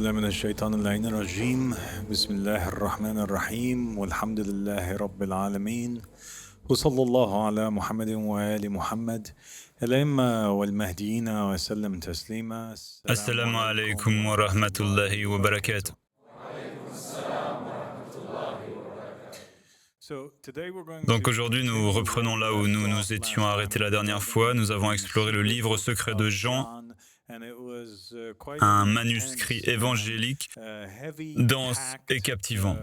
بالله من الشيطان اللعين الرجيم بسم الله الرحمن الرحيم والحمد لله رب العالمين وصلى الله على محمد وآل محمد الأئمة والمهديين وسلم تسليما. السلام Assalamu عليكم alaikum wa ورحمة rahmatullahi wa الله barakatuh. Donc aujourd'hui, nous reprenons là où nous nous étions arrêtés la dernière fois. Nous avons exploré le livre secret de Jean, un manuscrit évangélique dense et captivant.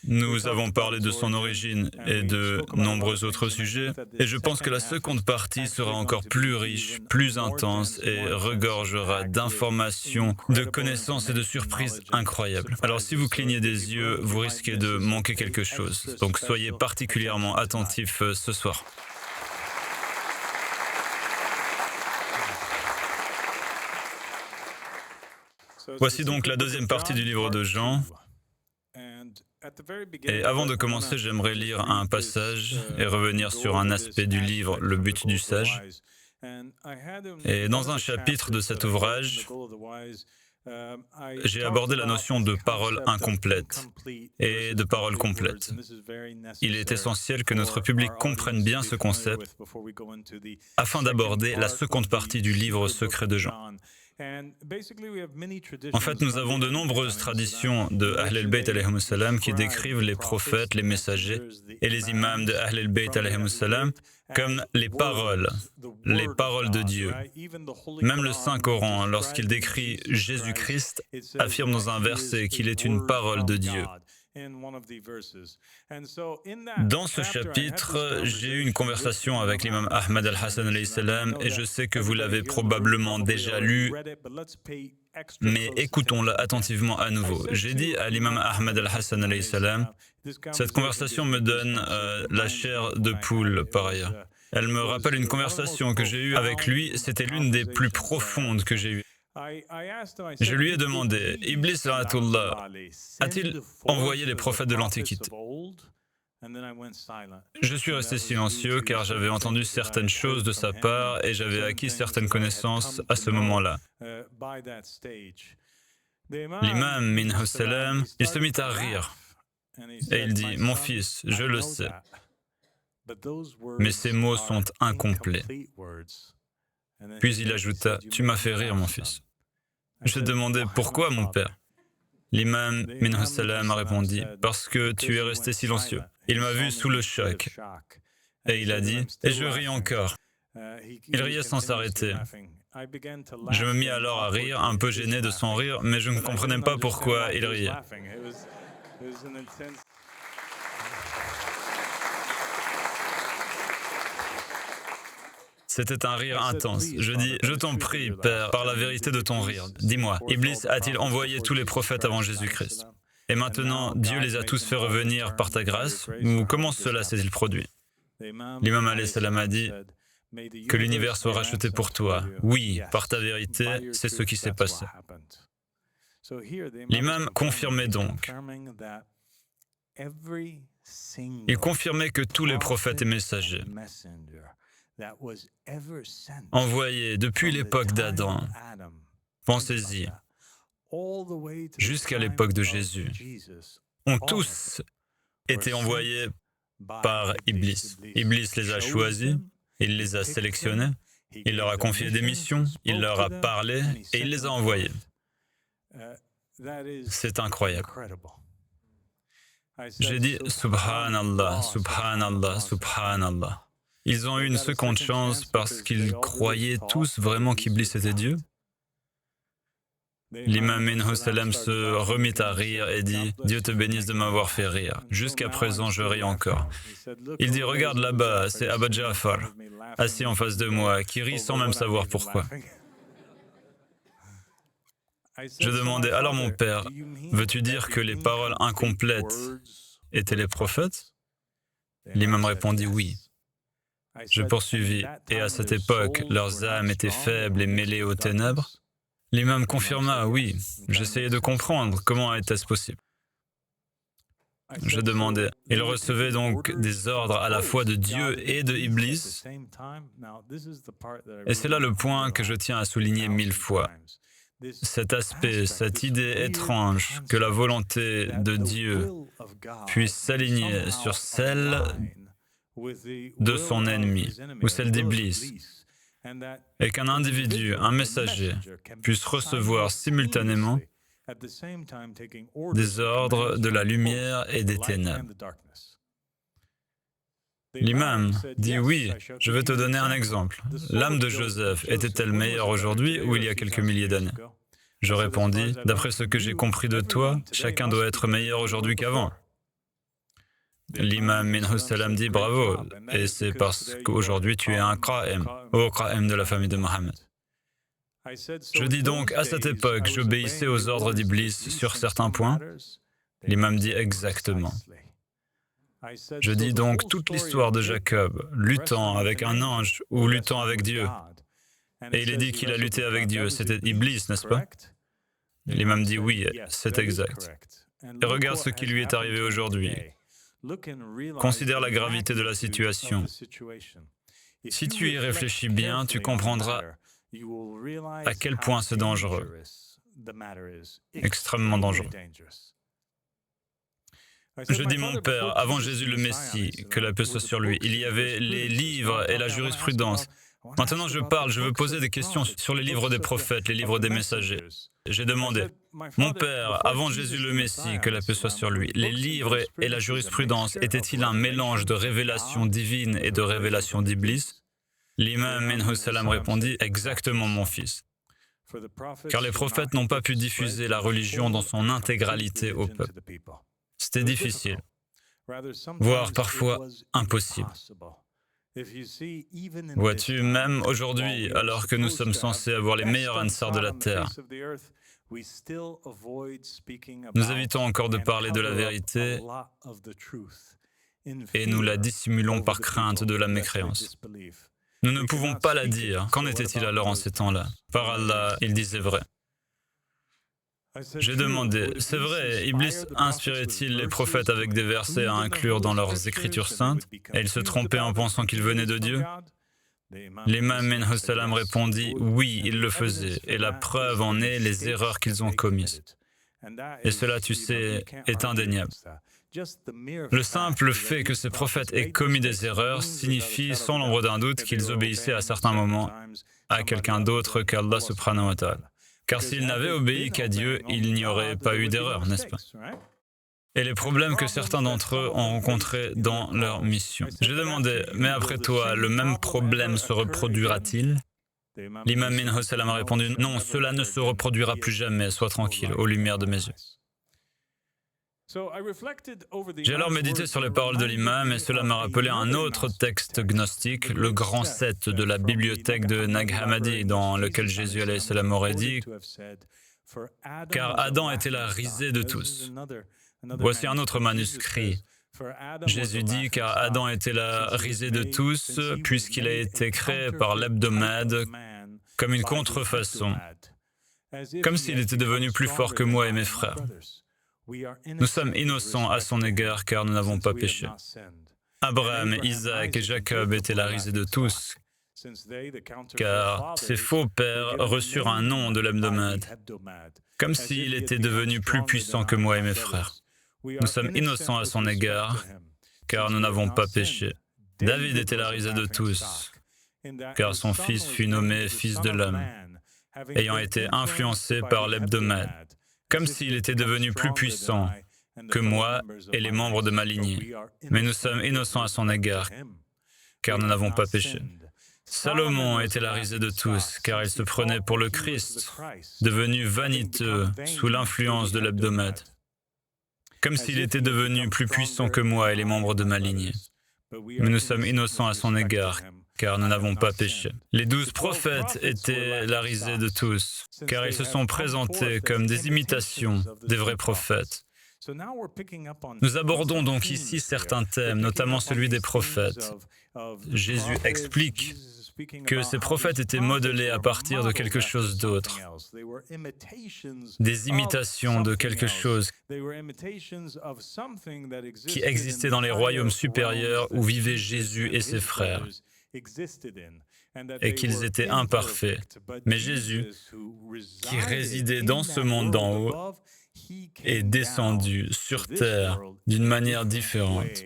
Nous avons parlé de son origine et de nombreux autres sujets, et je pense que la seconde partie sera encore plus riche, plus intense et regorgera d'informations, de connaissances et de surprises incroyables. Alors si vous clignez des yeux, vous risquez de manquer quelque chose, donc soyez particulièrement attentifs ce soir. Voici donc la deuxième partie du livre de Jean. Et avant de commencer, j'aimerais lire un passage et revenir sur un aspect du livre, Le but du sage. Et dans un chapitre de cet ouvrage, j'ai abordé la notion de parole incomplète et de parole complète. Il est essentiel que notre public comprenne bien ce concept afin d'aborder la seconde partie du livre secret de Jean. En fait, nous avons de nombreuses traditions de Ahl al-Bayt alayhimus salam qui décrivent les prophètes, les messagers et les imams de Ahl al-Bayt alayhimus salam comme les paroles de Dieu. Même le Saint-Coran, lorsqu'il décrit Jésus-Christ, affirme dans un verset qu'il est une parole de Dieu. Dans ce chapitre, j'ai eu une conversation avec l'imam Ahmad al-Hassan alayhi salam et je sais que vous l'avez probablement déjà lu, mais écoutons-la attentivement à nouveau. J'ai dit à l'imam Ahmad al-Hassan alayhi salam, cette conversation me donne la chair de poule par ailleurs. Elle me rappelle une conversation que j'ai eue avec lui, c'était l'une des plus profondes que j'ai eues. Je lui ai demandé, Iblis la'natullah, a-t-il envoyé les prophètes de l'Antiquité? Je suis resté silencieux car j'avais entendu certaines choses de sa part et j'avais acquis certaines connaissances à ce moment-là. L'imam minhu salam, il se mit à rire et il dit, mon fils, je le sais, mais ces mots sont incomplets. Puis il ajouta, tu m'as fait rire, mon fils. Je demandais pourquoi, mon père. L'imam minhu salam a répondu, parce que tu es resté silencieux. Il m'a vu sous le choc et il a dit, et je ris encore. Il riait sans s'arrêter. Je me mis alors à rire, un peu gêné de son rire, mais je ne comprenais pas pourquoi il riait. C'était un rire intense. Je dis, je t'en prie, Père, par la vérité de ton rire, dis-moi, Iblis a-t-il envoyé tous les prophètes avant Jésus-Christ? Et maintenant, Dieu les a tous fait revenir par ta grâce, ou comment cela s'est-il produit? L'imam alayhi salam a dit que l'univers soit racheté pour toi. Oui, par ta vérité, c'est ce qui s'est passé. L'imam confirmait donc. Il confirmait que tous les prophètes et messagers envoyés depuis l'époque d'Adam, pensez-y, jusqu'à l'époque de Jésus, ont tous été envoyés par Iblis. Iblis les a choisis, il les a sélectionnés, il leur a confié des missions, il leur a parlé et il les a envoyés. C'est incroyable. J'ai dit Subhanallah, Subhanallah, Subhanallah. Ils ont eu une seconde chance parce qu'ils croyaient tous vraiment qu'Iblis était Dieu. L'imam minhu salam se remit à rire et dit « Dieu te bénisse de m'avoir fait rire. Jusqu'à présent, je ris encore. » Il dit « Regarde là-bas, c'est Abba Ja'far, assis en face de moi, qui rit sans même savoir pourquoi. » Je demandais « Alors mon père, veux-tu dire que les paroles incomplètes étaient les prophètes ?» L'imam répondit « Oui. » Je poursuivis, et à cette époque, leurs âmes étaient faibles et mêlées aux ténèbres. L'imam confirma, oui, j'essayais de comprendre comment était-ce possible. Je demandais, ils recevaient donc des ordres à la fois de Dieu et de Iblis. Et c'est là le point que je tiens à souligner 1000 fois. cet aspect, cette idée étrange que la volonté de Dieu puisse s'aligner sur celle de son ennemi ou celle d'Iblis, et qu'un individu, un messager, puisse recevoir simultanément des ordres de la lumière et des ténèbres. L'imam dit « Oui, je vais te donner un exemple. L'âme de Joseph était-elle meilleure aujourd'hui ou il y a quelques milliers d'années ?» Je répondis « D'après ce que j'ai compris de toi, chacun doit être meilleur aujourd'hui qu'avant. » L'imam minhu salam dit « Bravo, et c'est parce qu'aujourd'hui tu es un qa'im, au qa'im de la famille de Mohammed. » Je dis donc, à cette époque, j'obéissais aux ordres d'Iblis sur certains points. L'imam dit exactement. Je dis donc, toute l'histoire de Jacob, luttant avec un ange ou luttant avec Dieu, et il est dit qu'il a lutté avec Dieu, c'était Iblis, n'est-ce pas? L'imam dit oui, c'est exact. Et regarde ce qui lui est arrivé aujourd'hui. Considère la gravité de la situation. Si tu y réfléchis bien, tu comprendras à quel point c'est dangereux, extrêmement dangereux. Je dis mon père, avant Jésus le Messie, que la paix soit sur lui, il y avait les livres et la jurisprudence. Maintenant je parle, je veux poser des questions sur les livres des prophètes, les livres des messagers. J'ai demandé, mon père, avant Jésus le Messie, que la paix soit sur lui, les livres et la jurisprudence étaient-ils un mélange de révélation divine et de révélation d'Iblis? L'imam minhu salam répondit, exactement mon fils. Car les prophètes n'ont pas pu diffuser la religion dans son intégralité au peuple. C'était difficile, voire parfois impossible. Vois-tu, même aujourd'hui, alors que nous sommes censés avoir les meilleurs ansars de la terre, nous évitons encore de parler de la vérité et nous la dissimulons par crainte de la mécréance. Nous ne pouvons pas la dire. Qu'en était-il alors en ces temps-là? Par Allah, il disait vrai. J'ai demandé, c'est vrai, Iblis inspirait-il les prophètes avec des versets à inclure dans leurs écritures saintes et ils se trompaient en pensant qu'ils venaient de Dieu? L'imam minhu salam répondit, oui, ils le faisaient et la preuve en est les erreurs qu'ils ont commises. Et cela, tu sais, est indéniable. Le simple fait que ces prophètes aient commis des erreurs signifie sans l'ombre d'un doute qu'ils obéissaient à certains moments à quelqu'un d'autre qu'Allah subhanahu wa ta'ala. Car s'ils n'avaient obéi qu'à Dieu, il n'y aurait pas eu d'erreur, n'est-ce pas? Et les problèmes que certains d'entre eux ont rencontrés dans leur mission. J'ai demandé, mais après toi, le même problème se reproduira-t-il? L'imam minhu salam a répondu, non, cela ne se reproduira plus jamais, sois tranquille, aux lumières de mes yeux. J'ai alors médité sur les paroles de l'imam et cela m'a rappelé un autre texte gnostique, le grand 7 de la bibliothèque de Nag Hammadi, dans lequel Jésus alayhi salam aurait dit « Car Adam était la risée de tous ». Voici un autre manuscrit. Jésus dit « Car Adam était la risée de tous, puisqu'il a été créé par l'hebdomade comme une contrefaçon, comme s'il était devenu plus fort que moi et mes frères. » Nous sommes innocents à son égard car nous n'avons pas péché. Abraham, Isaac et Jacob étaient la risée de tous, car ces faux pères reçurent un nom de l'hebdomade, comme s'il était devenu plus puissant que moi et mes frères. Nous sommes innocents à son égard, car nous n'avons pas péché. David était la risée de tous, car son fils fut nommé fils de l'homme, ayant été influencé par l'hebdomade, comme s'il était devenu plus puissant que moi et les membres de ma lignée. Mais nous sommes innocents à son égard, car nous n'avons pas péché. Salomon était la risée de tous, car il se prenait pour le Christ, devenu vaniteux sous l'influence de l'hebdomade, comme s'il était devenu plus puissant que moi et les membres de ma lignée. Mais nous sommes innocents à son égard, car nous n'avons pas péché. Les 12 prophètes étaient la risée de tous, car ils se sont présentés comme des imitations des vrais prophètes. Nous abordons donc ici certains thèmes, notamment celui des prophètes. Jésus explique que ces prophètes étaient modelés à partir de quelque chose d'autre, des imitations de quelque chose qui existait dans les royaumes supérieurs où vivaient Jésus et ses frères. et qu'ils étaient imparfaits. Mais Jésus, qui résidait dans ce monde d'en haut, est descendu sur terre d'une manière différente.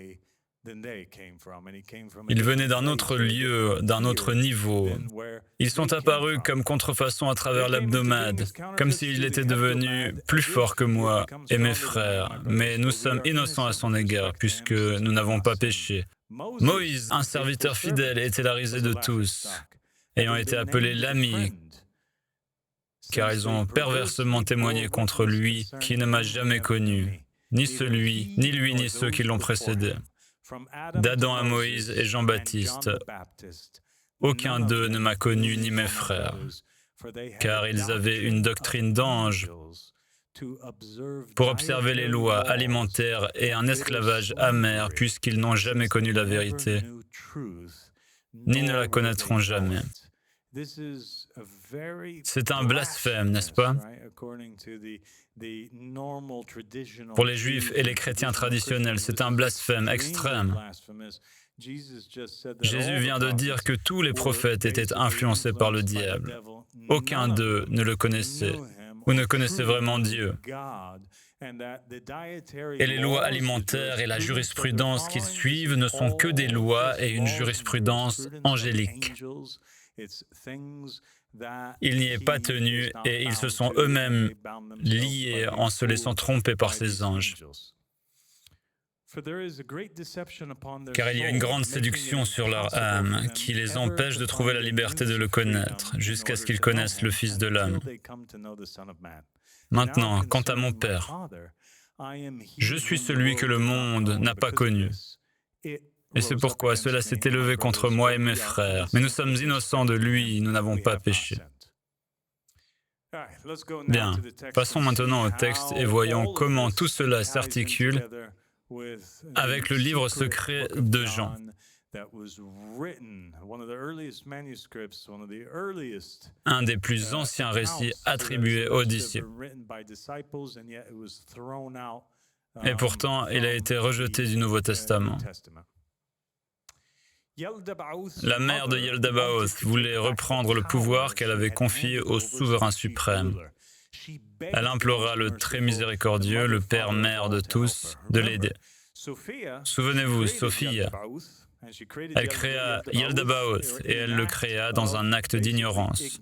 Il venait d'un autre lieu, d'un autre niveau. Ils sont apparus comme contrefaçon à travers l'abdomade, comme s'il était devenu plus fort que moi et mes frères. Mais nous sommes innocents à son égard, puisque nous n'avons pas péché. Moïse, un serviteur fidèle, était la risée de tous, ayant été appelé l'ami, car ils ont perversement témoigné contre lui, qui ne m'a jamais connu, ni lui, ni ceux qui l'ont précédé. D'Adam à Moïse et Jean-Baptiste, aucun d'eux ne m'a connu ni mes frères, car ils avaient une doctrine d'ange pour observer les lois alimentaires et un esclavage amer, puisqu'ils n'ont jamais connu la vérité, ni ne la connaîtront jamais. C'est un blasphème, n'est-ce pas? Pour les Juifs et les chrétiens traditionnels, c'est un blasphème extrême. Jésus vient de dire que tous les prophètes étaient influencés par le diable. Aucun d'eux ne le connaissait ou ne connaissait vraiment Dieu. Et les lois alimentaires et la jurisprudence qu'ils suivent ne sont que des lois et une jurisprudence angélique. Il n'y est pas tenu et ils se sont eux-mêmes liés en se laissant tromper par ces anges. Car il y a une grande séduction sur leur âme qui les empêche de trouver la liberté de le connaître jusqu'à ce qu'ils connaissent le Fils de l'homme. Maintenant, quant à mon Père, je suis celui que le monde n'a pas connu. Et c'est pourquoi cela s'est élevé contre moi et mes frères. Mais nous sommes innocents de lui, nous n'avons pas péché. Bien, passons maintenant au texte et voyons comment tout cela s'articule avec le livre secret de Jean. Un des plus anciens récits attribués aux disciples. Et pourtant, il a été rejeté du Nouveau Testament. La mère de Yaldabaoth voulait reprendre le pouvoir qu'elle avait confié au souverain suprême. Elle implora le très miséricordieux, le Père-Mère de tous, de l'aider. Souvenez-vous, Sophia, elle créa Yaldabaoth et elle le créa dans un acte d'ignorance,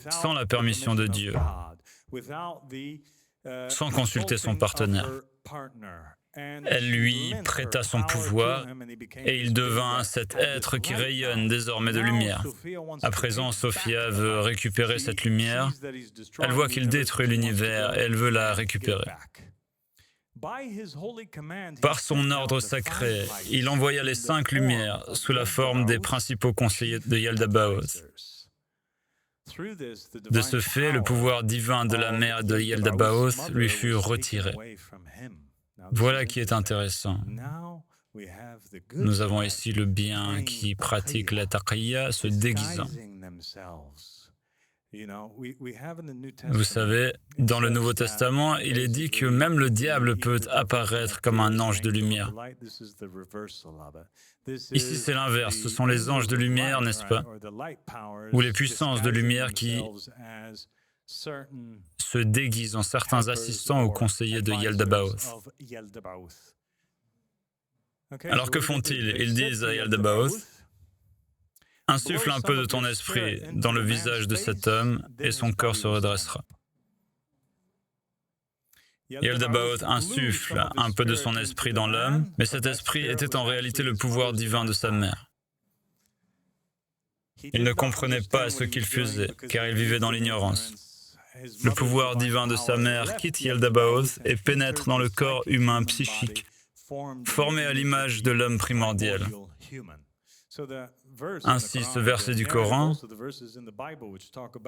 sans la permission de Dieu, sans consulter son partenaire. Elle lui prêta son pouvoir et il devint cet être qui rayonne désormais de lumière. À présent, Sophia veut récupérer cette lumière. Elle voit qu'il détruit l'univers et elle veut la récupérer. Par son ordre sacré, il envoya les 5 lumières sous la forme des principaux conseillers de Yaldabaoth. De ce fait, le pouvoir divin de la mère de Yaldabaoth lui fut retiré. Voilà qui est intéressant. Nous avons ici le bien qui pratique la taqiyya se déguisant. Vous savez, dans le Nouveau Testament, il est dit que même le diable peut apparaître comme un ange de lumière. Ici, c'est l'inverse. Ce sont les anges de lumière, n'est-ce pas? Ou les puissances de lumière qui se déguisent en certains assistants ou conseillers de Yaldabaoth. Alors que font-ils? Ils disent à Yaldabaoth, « Insuffle un peu de ton esprit dans le visage de cet homme et son corps se redressera. » Yaldabaoth insuffle un peu de son esprit dans l'homme, mais cet esprit était en réalité le pouvoir divin de sa mère. Il ne comprenait pas ce qu'il faisait, car il vivait dans l'ignorance. Le pouvoir divin de sa mère quitte Yaldabaoth et pénètre dans le corps humain psychique, formé à l'image de l'homme primordial. Ainsi, ce verset du Coran,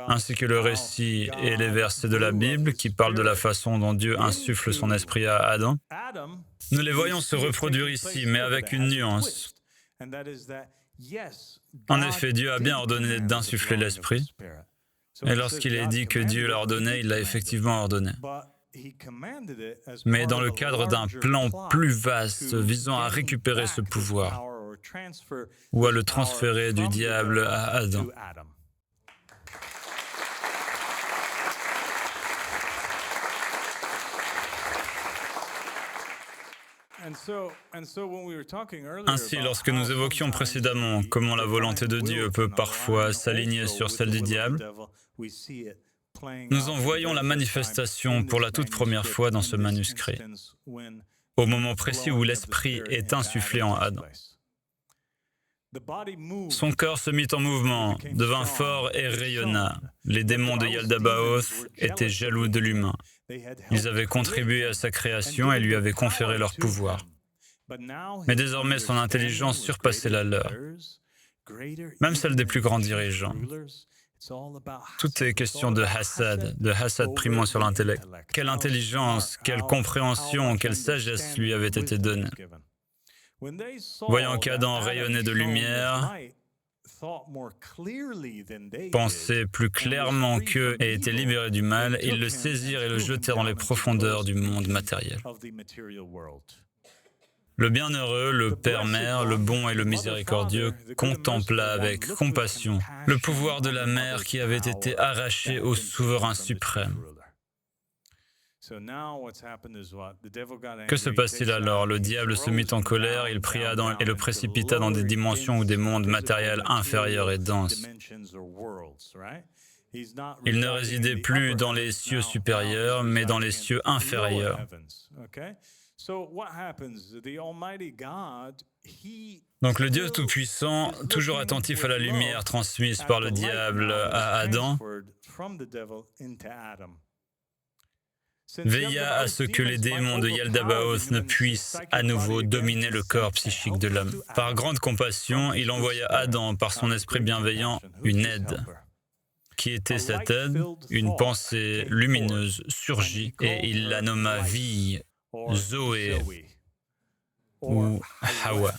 ainsi que le récit et les versets de la Bible qui parlent de la façon dont Dieu insuffle son esprit à Adam, nous les voyons se reproduire ici, mais avec une nuance. En effet, Dieu a bien ordonné d'insuffler l'esprit, et lorsqu'il est dit que Dieu l'a ordonné, il l'a effectivement ordonné. Mais dans le cadre d'un plan plus vaste visant à récupérer ce pouvoir. ou à le transférer du diable à Adam. Ainsi, lorsque nous évoquions précédemment comment la volonté de Dieu peut parfois s'aligner sur celle du diable, nous en voyons la manifestation pour la toute première fois dans ce manuscrit, au moment précis où l'Esprit est insufflé en Adam. Son corps se mit en mouvement, devint fort et rayonna. Les démons de Yaldabaoth étaient jaloux de l'humain. Ils avaient contribué à sa création et lui avaient conféré leur pouvoir. Mais désormais, son intelligence surpassait la leur, même celle des plus grands dirigeants. Tout est question de hassad primant sur l'intellect. Quelle intelligence, quelle compréhension, quelle sagesse lui avait été donnée. Voyant qu'Adam rayonnait de lumière, pensait plus clairement qu'eux et était libéré du mal, ils le saisirent et le jetèrent dans les profondeurs du monde matériel. Le bienheureux, le Père-Mère, le bon et le miséricordieux contempla avec compassion le pouvoir de la mer qui avait été arraché au souverain suprême. Que se passe-t-il alors? Le diable se mit en colère, il pria Adam et le précipita dans des dimensions ou des mondes matériels inférieurs et denses. Il ne résidait plus dans les cieux supérieurs, mais dans les cieux inférieurs. Donc le Dieu Tout-Puissant, toujours attentif à la lumière transmise par le diable à Adam, veilla à ce que les démons de Yaldabaoth ne puissent à nouveau dominer le corps psychique de l'homme. Par grande compassion, il envoya à Adam, par son esprit bienveillant, une aide. Qui était cette aide? Une pensée lumineuse surgit et il la nomma vie, Zoé ou Hawa.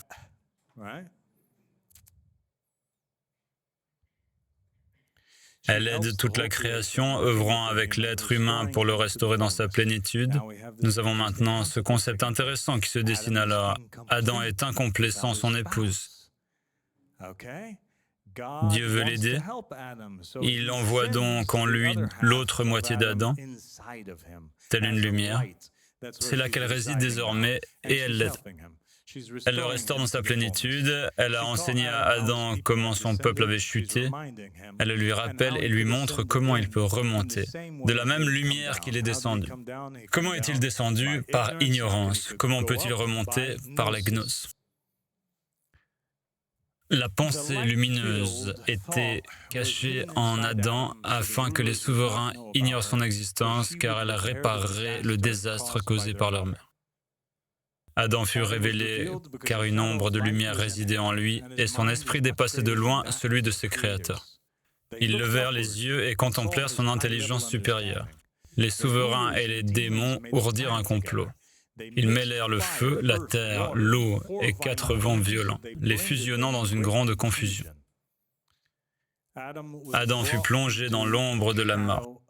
Elle aide toute la création, œuvrant avec l'être humain pour le restaurer dans sa plénitude. Nous avons maintenant ce concept intéressant qui se dessine alors. Adam est incomplet sans son épouse. Dieu veut l'aider. Il envoie donc en lui l'autre moitié d'Adam, telle une lumière. C'est là qu'elle réside désormais et elle l'aide. Elle le restaure dans sa plénitude, elle a enseigné à Adam comment son peuple avait chuté, elle lui rappelle et lui montre comment il peut remonter, de la même lumière qu'il est descendu. Comment est-il descendu? Par ignorance. Comment peut-il remonter? Par la gnose. La pensée lumineuse était cachée en Adam afin que les souverains ignorent son existence car elle réparerait le désastre causé par leur mère. Adam fut révélé car une ombre de lumière résidait en lui et son esprit dépassait de loin celui de ses créateurs. Ils levèrent les yeux et contemplèrent son intelligence supérieure. Les souverains et les démons ourdirent un complot. Ils mêlèrent le feu, la terre, l'eau et 4 vents violents, les fusionnant dans une grande confusion. Adam fut plongé dans l'ombre de la mort.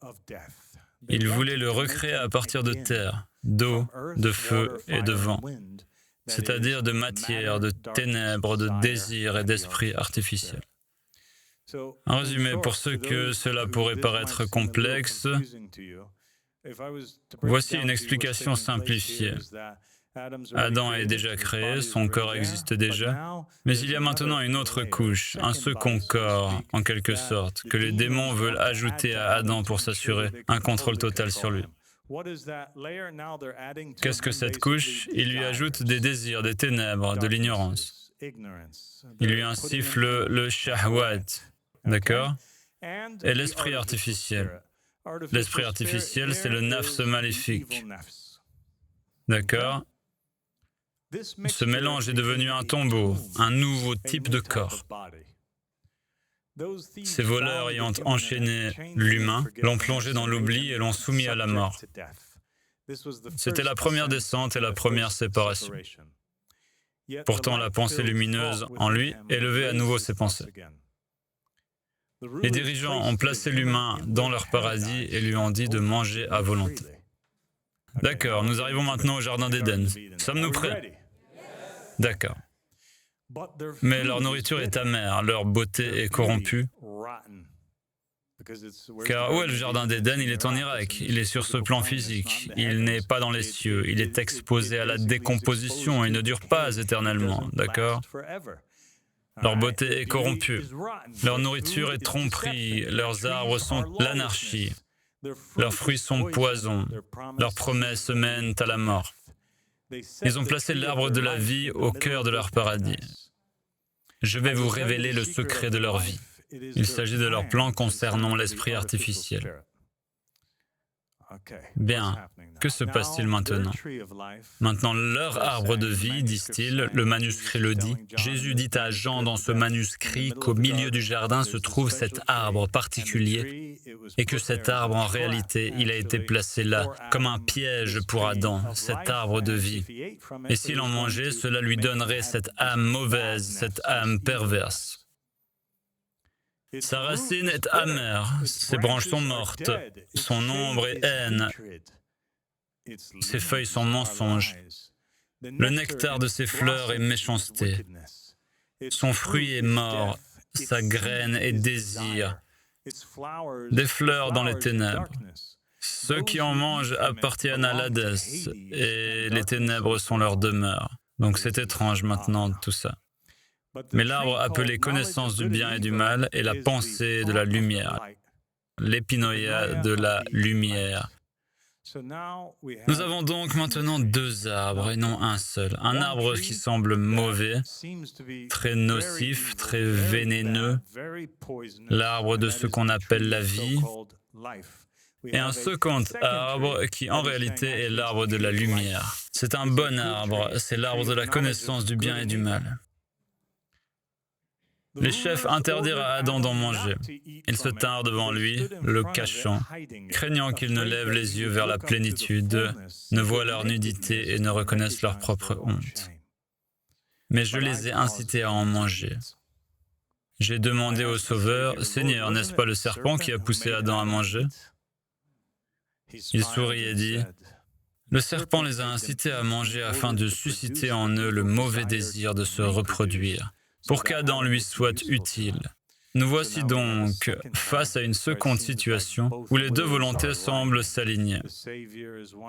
Il voulait le recréer à partir de terre, d'eau, de feu et de vent, c'est-à-dire de matière, de ténèbres, de désirs et d'esprits artificiels. En résumé, pour ceux que cela pourrait paraître complexe, voici une explication simplifiée. Adam est déjà créé, son corps existe déjà, mais il y a maintenant une autre couche, un second corps, en quelque sorte, que les démons veulent ajouter à Adam pour s'assurer un contrôle total sur lui. Qu'est-ce que cette couche? Il lui ajoute des désirs, des ténèbres, de l'ignorance. Il lui insuffle le shahwat, d'accord? Et l'esprit artificiel. L'esprit artificiel, c'est le nafs maléfique. D'accord? Ce mélange est devenu un tombeau, un nouveau type de corps. Ces voleurs ayant enchaîné l'humain, l'ont plongé dans l'oubli et l'ont soumis à la mort. C'était la première descente et la première séparation. Pourtant, la pensée lumineuse en lui élevait à nouveau ses pensées. Les dirigeants ont placé l'humain dans leur paradis et lui ont dit de manger à volonté. D'accord, nous arrivons maintenant au Jardin d'Éden. Sommes-nous prêts? D'accord. Mais leur nourriture est amère, leur beauté est corrompue. Car où est le jardin d'Éden? Il est en Irak, il est sur ce plan physique, il n'est pas dans les cieux, il est exposé à la décomposition et ne dure pas éternellement, d'accord? Leur beauté est corrompue, leur nourriture est tromperie, leurs arbres sont l'anarchie, leurs fruits sont poison, leurs promesses mènent à la mort. Ils ont placé l'arbre de la vie au cœur de leur paradis. Je vais vous révéler le secret de leur vie. Il s'agit de leur plan concernant l'esprit artificiel. Bien, que se passe-t-il maintenant? Maintenant, leur arbre de vie, disent-ils, le manuscrit le dit. Jésus dit à Jean dans ce manuscrit qu'au milieu du jardin se trouve cet arbre particulier et que cet arbre, en réalité, il a été placé là comme un piège pour Adam, cet arbre de vie. Et s'il en mangeait, cela lui donnerait cette âme mauvaise, cette âme perverse. Sa racine est amère, ses branches sont mortes, son ombre est haine, ses feuilles sont mensonges, le nectar de ses fleurs est méchanceté, son fruit est mort, sa graine est désir, des fleurs dans les ténèbres. Ceux qui en mangent appartiennent à l'Hadès, et les ténèbres sont leur demeure. Donc c'est étrange maintenant tout ça. Mais l'arbre appelé connaissance du bien et du mal est la pensée de la lumière, l'épinoïa de la lumière. Nous avons donc maintenant deux arbres et non un seul. Un arbre qui semble mauvais, très nocif, très vénéneux, l'arbre de ce qu'on appelle la vie, et un second arbre qui en réalité est l'arbre de la lumière. C'est un bon arbre, c'est l'arbre de la connaissance du bien et du mal. Les chefs interdirent à Adam d'en manger. Ils se tinrent devant lui, le cachant, craignant qu'ils ne lèvent les yeux vers la plénitude, ne voient leur nudité et ne reconnaissent leur propre honte. Mais je les ai incités à en manger. J'ai demandé au Sauveur, « Seigneur, n'est-ce pas le serpent qui a poussé Adam à manger ?» Il sourit et dit, « Le serpent les a incités à manger afin de susciter en eux le mauvais désir de se reproduire. » Pour qu'Adam lui soit utile. Nous voici donc face à une seconde situation où les deux volontés semblent s'aligner.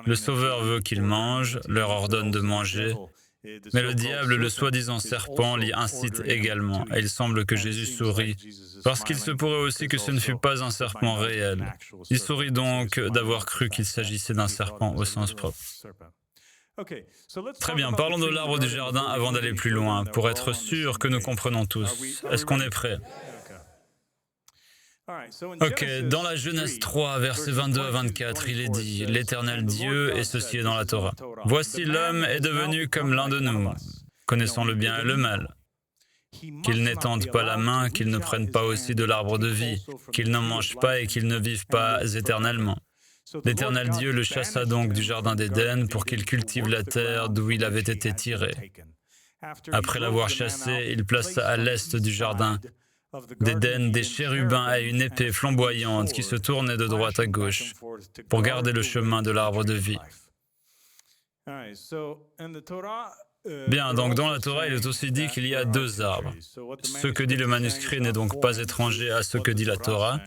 Le Sauveur veut qu'ils mangent, leur ordonne de manger, mais le diable, le soi-disant serpent, l'y incite également. Et il semble que Jésus sourit, parce qu'il se pourrait aussi que ce ne fut pas un serpent réel. Il sourit donc d'avoir cru qu'il s'agissait d'un serpent au sens propre. Très bien, parlons de l'arbre du jardin avant d'aller plus loin, pour être sûr que nous comprenons tous. Est-ce qu'on est prêt? Ok, dans la Genèse 3, versets 22 à 24, il est dit, « L'Éternel Dieu, et ceci est dans la Torah. Voici l'homme est devenu comme l'un de nous, connaissant le bien et le mal. Qu'il n'étende pas la main, qu'il ne prenne pas aussi de l'arbre de vie, qu'il n'en mange pas et qu'il ne vive pas éternellement. » L'Éternel Dieu le chassa donc du jardin d'Éden pour qu'il cultive la terre d'où il avait été tiré. Après l'avoir chassé, il plaça à l'est du jardin d'Éden des chérubins et une épée flamboyante qui se tournait de droite à gauche pour garder le chemin de l'arbre de vie. Bien, donc dans la Torah, il est aussi dit qu'il y a deux arbres. Ce que dit le manuscrit n'est donc pas étranger à ce que dit la Torah.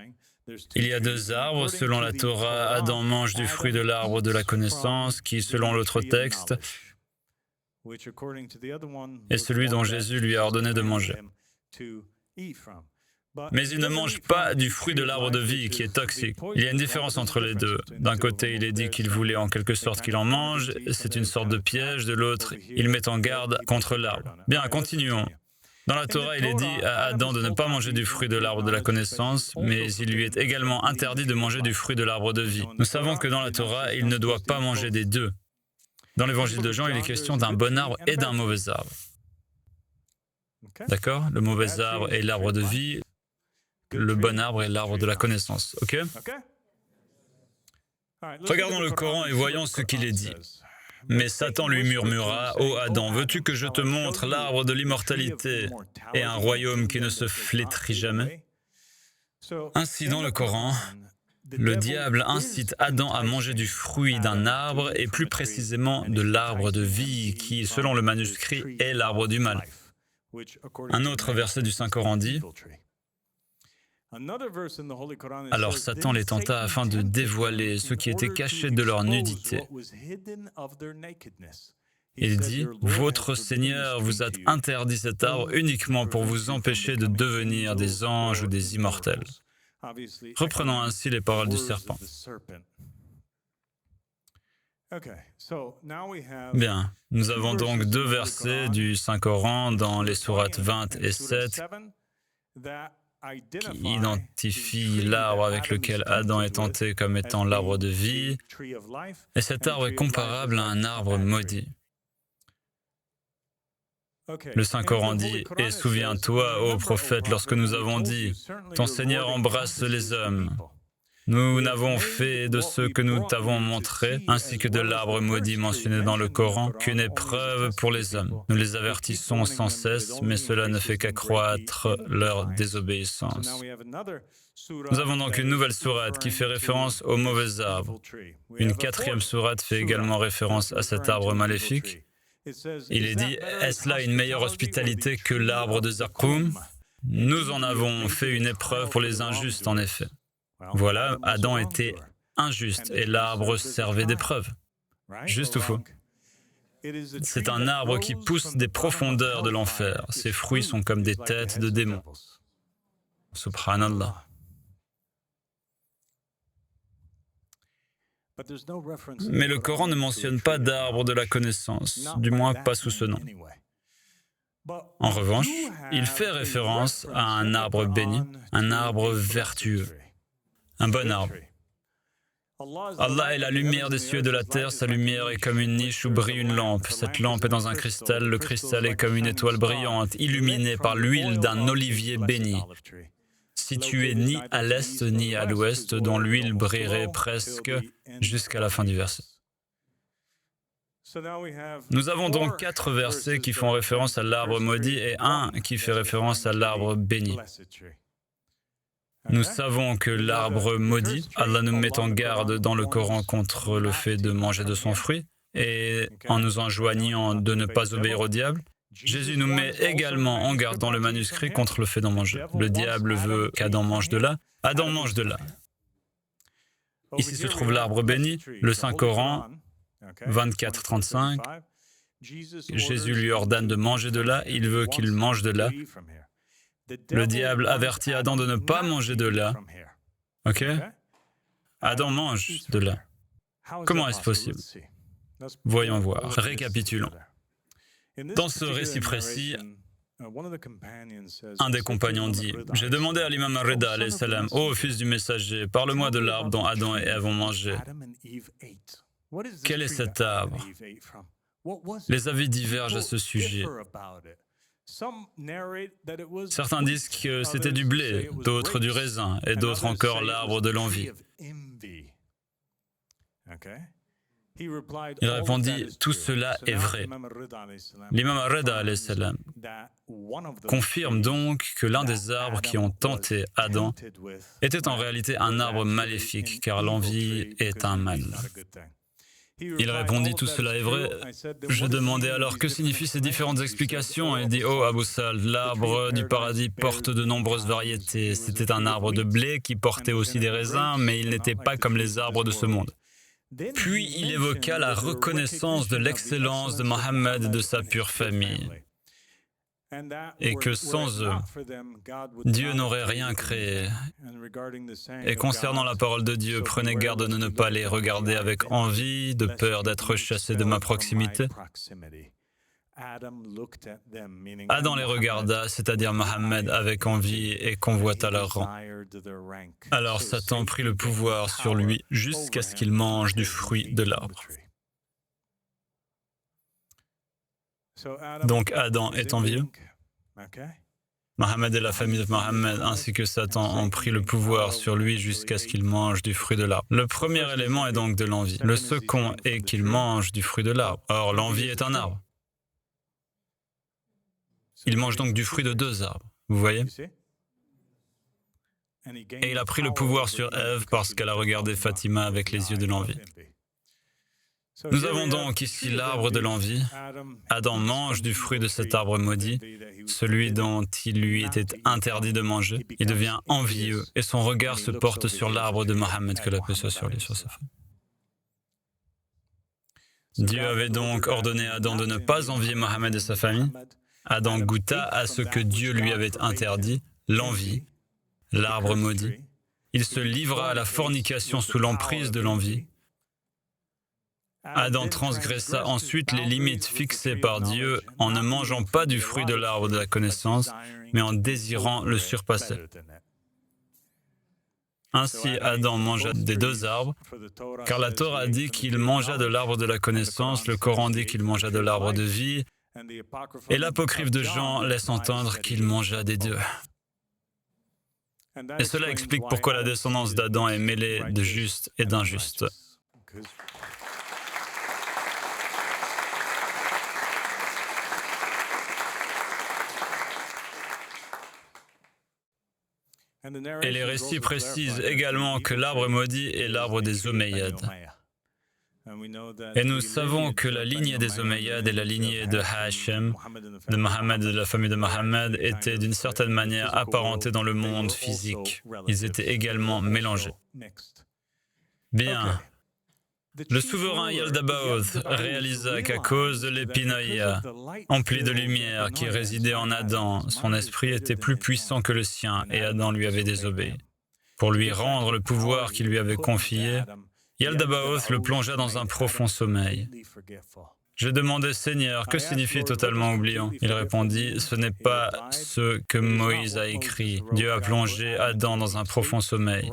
Il y a deux arbres. Selon la Torah, Adam mange du fruit de l'arbre de la connaissance, qui, selon l'autre texte, est celui dont Jésus lui a ordonné de manger. Mais il ne mange pas du fruit de l'arbre de vie, qui est toxique. Il y a une différence entre les deux. D'un côté, il est dit qu'il voulait en quelque sorte qu'il en mange, c'est une sorte de piège. De l'autre, il met en garde contre l'arbre. Bien, continuons. Dans la Torah, il est dit à Adam de ne pas manger du fruit de l'arbre de la connaissance, mais il lui est également interdit de manger du fruit de l'arbre de vie. Nous savons que dans la Torah, il ne doit pas manger des deux. Dans l'évangile de Jean, il est question d'un bon arbre et d'un mauvais arbre. D'accord? Le mauvais arbre est l'arbre de vie, le bon arbre est l'arbre de la connaissance. Ok? Regardons le Coran et voyons ce qu'il est dit. Mais Satan lui murmura, « Ô Adam, veux-tu que je te montre l'arbre de l'immortalité et un royaume qui ne se flétrit jamais ?» Ainsi, dans le Coran, le diable incite Adam à manger du fruit d'un arbre, et plus précisément de l'arbre de vie, qui, selon le manuscrit, est l'arbre du mal. Un autre verset du Saint-Coran dit « Alors Satan les tenta afin de dévoiler ce qui était caché de leur nudité. Il dit « Votre Seigneur vous a interdit cet arbre uniquement pour vous empêcher de devenir des anges ou des immortels. » Reprenons ainsi les paroles du serpent. Bien, nous avons donc deux versets du Saint-Coran dans les sourates 20 et 7 qui identifient l'arbre avec lequel Adam est tenté comme étant l'arbre de vie, et cet arbre est comparable à un arbre maudit. Le Saint-Coran dit « Et souviens-toi, ô prophète, lorsque nous avons dit « Ton Seigneur embrasse les hommes ». Nous n'avons fait de ce que nous t'avons montré, ainsi que de l'arbre maudit mentionné dans le Coran, qu'une épreuve pour les hommes. Nous les avertissons sans cesse, mais cela ne fait qu'accroître leur désobéissance. Nous avons donc une nouvelle sourate qui fait référence au mauvais arbre. Une quatrième sourate fait également référence à cet arbre maléfique. Il est dit « Est-ce là une meilleure hospitalité que l'arbre de Zaqqum ? Nous en avons fait une épreuve pour les injustes, en effet. » Voilà, Adam était injuste et l'arbre servait d'épreuve. Juste ou faux? C'est un arbre qui pousse des profondeurs de l'enfer. Ses fruits sont comme des têtes de démons. Subhanallah. Mais le Coran ne mentionne pas d'arbre de la connaissance, du moins pas sous ce nom. En revanche, il fait référence à un arbre béni, un arbre vertueux. Un bon arbre. Allah est la lumière des cieux et de la terre, sa lumière est comme une niche où brille une lampe. Cette lampe est dans un cristal, le cristal est comme une étoile brillante, illuminée par l'huile d'un olivier béni, situé ni à l'est ni à l'ouest, dont l'huile brillerait presque jusqu'à la fin du verset. Nous avons donc 4 versets qui font référence à l'arbre maudit et un qui fait référence à l'arbre béni. Nous savons que l'arbre maudit, Allah nous met en garde dans le Coran contre le fait de manger de son fruit, et en nous enjoignant de ne pas obéir au diable. Jésus nous met également en garde dans le manuscrit contre le fait d'en manger. Le diable veut qu'Adam mange de là, Adam mange de là. Ici se trouve l'arbre béni, le Saint-Coran, 24-35. Jésus lui ordonne de manger de là, il veut qu'il mange de là. Le diable avertit Adam de ne pas manger de là. Ok? Adam mange de là. Comment est-ce possible? Voyons voir. Récapitulons. Dans ce récit précis, un des compagnons dit « J'ai demandé à l'imam Ar-Rida, alayhi salam, ô fils du messager, parle-moi de l'arbre dont Adam et Ève ont mangé. Quel est cet arbre? Les avis divergent à ce sujet. Certains disent que c'était du blé, d'autres du raisin, et d'autres encore l'arbre de l'envie. Il répondit, tout cela est vrai. L'imam Ar-Rida alayhi salam confirme donc que l'un des arbres qui ont tenté Adam était en réalité un arbre maléfique, car l'envie est un mal. Il répondit, tout cela est vrai. Je demandais alors que signifient ces différentes explications. Il dit, oh Abu Sal, l'arbre du paradis porte de nombreuses variétés. C'était un arbre de blé qui portait aussi des raisins, mais il n'était pas comme les arbres de ce monde. Puis il évoqua la reconnaissance de l'excellence de Mohammed et de sa pure famille, et que sans eux, Dieu n'aurait rien créé. Et concernant la parole de Dieu, prenez garde de ne pas les regarder avec envie, de peur d'être chassé de ma proximité. Adam les regarda, c'est-à-dire Mohammed, avec envie et convoita leur rang. Alors Satan prit le pouvoir sur lui jusqu'à ce qu'il mange du fruit de l'arbre. Donc Adam est envieux. Mohammed et la famille de Mohammed ainsi que Satan ont pris le pouvoir sur lui jusqu'à ce qu'il mange du fruit de l'arbre. Le premier élément est donc de l'envie. Le second est qu'il mange du fruit de l'arbre. Or, l'envie est un arbre. Il mange donc du fruit de 2 arbres. Vous voyez? Et il a pris le pouvoir sur Ève parce qu'elle a regardé Fatima avec les yeux de l'envie. Nous avons donc ici l'arbre de l'envie. Adam mange du fruit de cet arbre maudit, celui dont il lui était interdit de manger. Il devient envieux et son regard se porte sur l'arbre de Mohammed, que la paix soit sur lui, sur sa femme. Dieu avait donc ordonné à Adam de ne pas envier Mohammed et sa famille. Adam goûta à ce que Dieu lui avait interdit, l'envie, l'arbre maudit. Il se livra à la fornication sous l'emprise de l'envie. Adam transgressa ensuite les limites fixées par Dieu en ne mangeant pas du fruit de l'arbre de la connaissance, mais en désirant le surpasser. Ainsi, Adam mangea des deux arbres, car la Torah dit qu'il mangea de l'arbre de la connaissance, le Coran dit qu'il mangea de l'arbre de vie, et l'apocryphe de Jean laisse entendre qu'il mangea des deux. Et cela explique pourquoi la descendance d'Adam est mêlée de juste et d'injuste. Et les récits précisent également que l'arbre maudit est l'arbre des Omeyyades. Et nous savons que la lignée des Omeyyades et la lignée de Hachem, de Mohammed et de la famille de Mohammed, étaient d'une certaine manière apparentées dans le monde physique. Ils étaient également mélangés. Bien. Le souverain Yaldabaoth réalisa qu'à cause de l'épinoïa, empli de lumière qui résidait en Adam, son esprit était plus puissant que le sien et Adam lui avait désobéi. Pour lui rendre le pouvoir qu'il lui avait confié, Yaldabaoth le plongea dans un profond sommeil. Je demandai, Seigneur, que signifie totalement oubliant? Il répondit, ce n'est pas ce que Moïse a écrit. Dieu a plongé Adam dans un profond sommeil.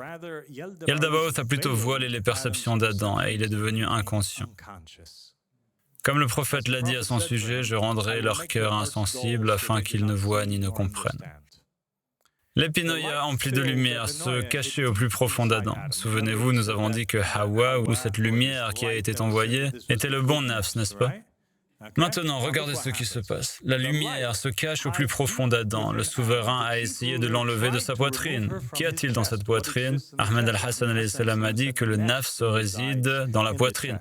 Yaldabaoth a plutôt voilé les perceptions d'Adam et il est devenu inconscient. Comme le prophète l'a dit à son sujet, je rendrai leur cœur insensible afin qu'ils ne voient ni ne comprennent. L'épinoïa empli de lumière se cachait au plus profond d'Adam. Souvenez-vous, nous avons dit que Hawa, ou cette lumière qui a été envoyée, était le bon nafs, n'est-ce pas? Maintenant, regardez ce qui se passe. La lumière se cache au plus profond d'Adam. Le souverain a essayé de l'enlever de sa poitrine. Qu'y a-t-il dans cette poitrine? Ahmed al-Hassan a dit que le nafs réside dans la poitrine,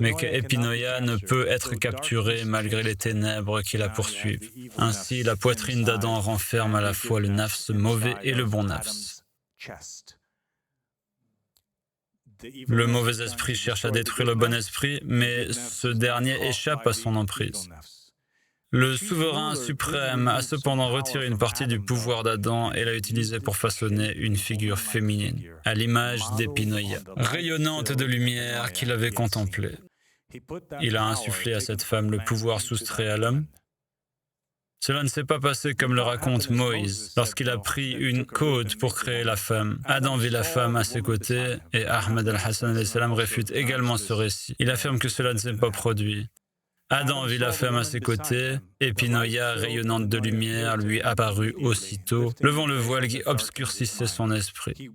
mais que Épinoïa ne peut être capturé malgré les ténèbres qui la poursuivent. Ainsi, la poitrine d'Adam renferme à la fois le nafs mauvais et le bon nafs. Le mauvais esprit cherche à détruire le bon esprit, mais ce dernier échappe à son emprise. Le souverain suprême a cependant retiré une partie du pouvoir d'Adam et l'a utilisé pour façonner une figure féminine, à l'image d'Épinoïa, rayonnante de lumière qu'il avait contemplée. Il a insufflé à cette femme le pouvoir soustrait à l'homme. Cela ne s'est pas passé comme le raconte Moïse, lorsqu'il a pris une côte pour créer la femme. Adam vit la femme à ses côtés et Ahmed al-Hassan réfute également ce récit. Il affirme que cela ne s'est pas produit. Adam vit la femme à ses côtés, Épinoïa, rayonnante de lumière, lui apparut aussitôt, levant le voile qui obscurcissait son esprit.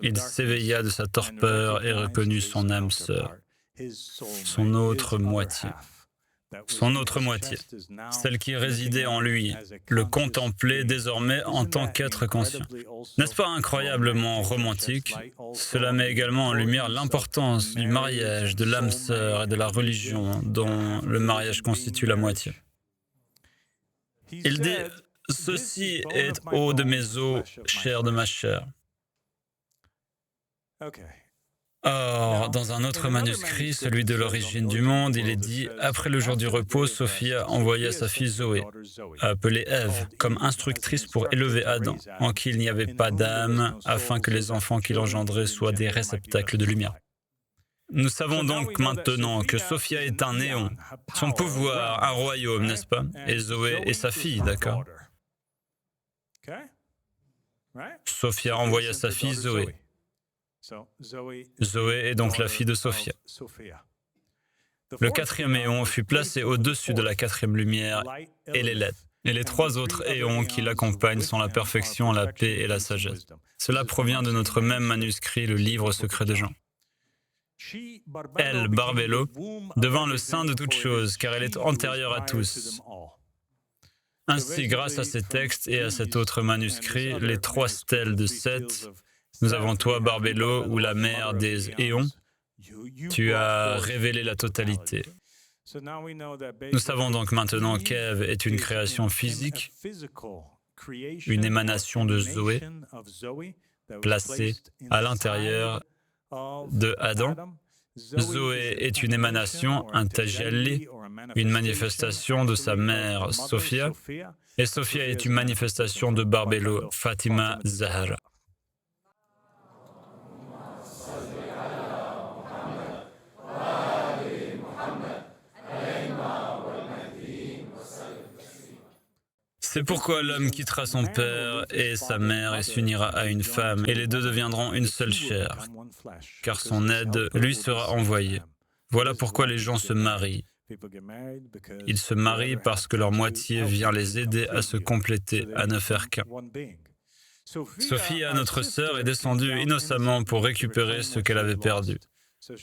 Il s'éveilla de sa torpeur et reconnut son âme sœur, son autre moitié. Celle qui résidait en lui, le contemplait désormais en tant qu'être conscient. N'est-ce pas incroyablement romantique? Cela met également en lumière l'importance du mariage, de l'âme sœur et de la religion dont le mariage constitue la moitié. Il dit, « Ceci est eau de mes os, chair de ma chair. » Or, dans un autre manuscrit, celui de l'origine du monde, il est dit « Après le jour du repos, Sophia envoya sa fille Zoé, appelée Ève, comme instructrice pour élever Adam, en qui il n'y avait pas d'âme, afin que les enfants qu'il engendrait soient des réceptacles de lumière. » Nous savons donc maintenant que Sophia est un néon, son pouvoir, un royaume, n'est-ce pas? Et Zoé est sa fille, d'accord? Sophia envoya sa fille Zoé. Zoé est donc la fille de Sophia. Le quatrième éon fut placé au-dessus de la quatrième lumière et les lettres. Et les trois autres éons qui l'accompagnent sont la perfection, la paix et la sagesse. Cela provient de notre même manuscrit, le livre secret de Jean. Elle, Barbello, devint le sein de toutes choses, car elle est antérieure à tous. Ainsi, grâce à ces textes et à cet autre manuscrit, les trois stèles de Seth, nous avons toi, Barbello, ou la mère des éons, Tu as révélé la totalité. Nous savons donc maintenant qu'Ève est une création physique, une émanation de Zoé, placée à l'intérieur de Adam. Zoé est une émanation, un tajalli, une manifestation de sa mère Sophia, et Sophia est une manifestation de Barbelo, Fatima Zahra. C'est pourquoi l'homme quittera son père et sa mère et s'unira à une femme, et les deux deviendront une seule chair, car son aide lui sera envoyée. Voilà pourquoi les gens se marient. Ils se marient parce que leur moitié vient les aider à se compléter, à ne faire qu'un. Sophia, notre sœur, est descendue innocemment pour récupérer ce qu'elle avait perdu.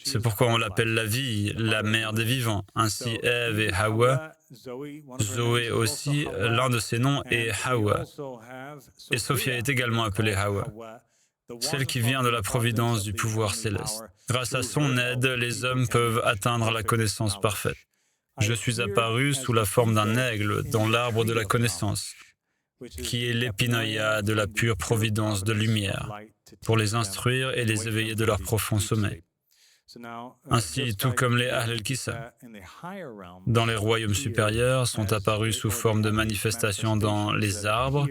C'est pourquoi on l'appelle la vie, la mère des vivants. Ainsi, Ève et Hawa, Zoé aussi, l'un de ses noms est Hawa. Et Sophia est également appelée Hawa, celle qui vient de la providence du pouvoir céleste. Grâce à son aide, les hommes peuvent atteindre la connaissance parfaite. Je suis apparu sous la forme d'un aigle dans l'arbre de la connaissance, qui est l'épinoïa de la pure providence de lumière, pour les instruire et les éveiller de leur profond sommeil. Ainsi, tout comme les Ahl al-Kissa, dans les royaumes supérieurs, sont apparus sous forme de manifestations dans les arbres,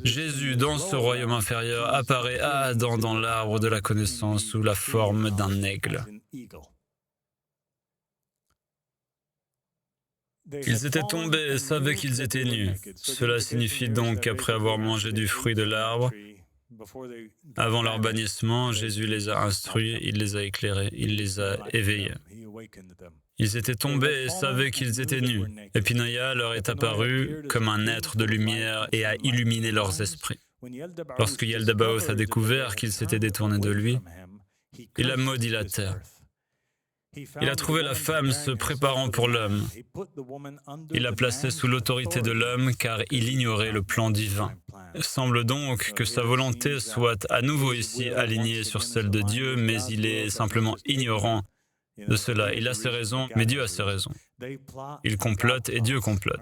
Jésus, dans ce royaume inférieur, apparaît à Adam dans l'arbre de la connaissance sous la forme d'un aigle. Ils étaient tombés et savaient qu'ils étaient nus. Cela signifie donc qu'après avoir mangé du fruit de l'arbre, avant leur bannissement, Jésus les a instruits, il les a éclairés, il les a éveillés. Ils étaient tombés et savaient qu'ils étaient nus. Épinoïa leur est apparu comme un être de lumière et a illuminé leurs esprits. Lorsque Yaldabaoth a découvert qu'ils s'étaient détournés de lui, il a maudit la terre. Il a trouvé la femme se préparant pour l'homme. Il l'a placée sous l'autorité de l'homme car il ignorait le plan divin. Il semble donc que sa volonté soit à nouveau ici alignée sur celle de Dieu, mais il est simplement ignorant de cela. Il a ses raisons, mais Dieu a ses raisons. Il complote et Dieu complote.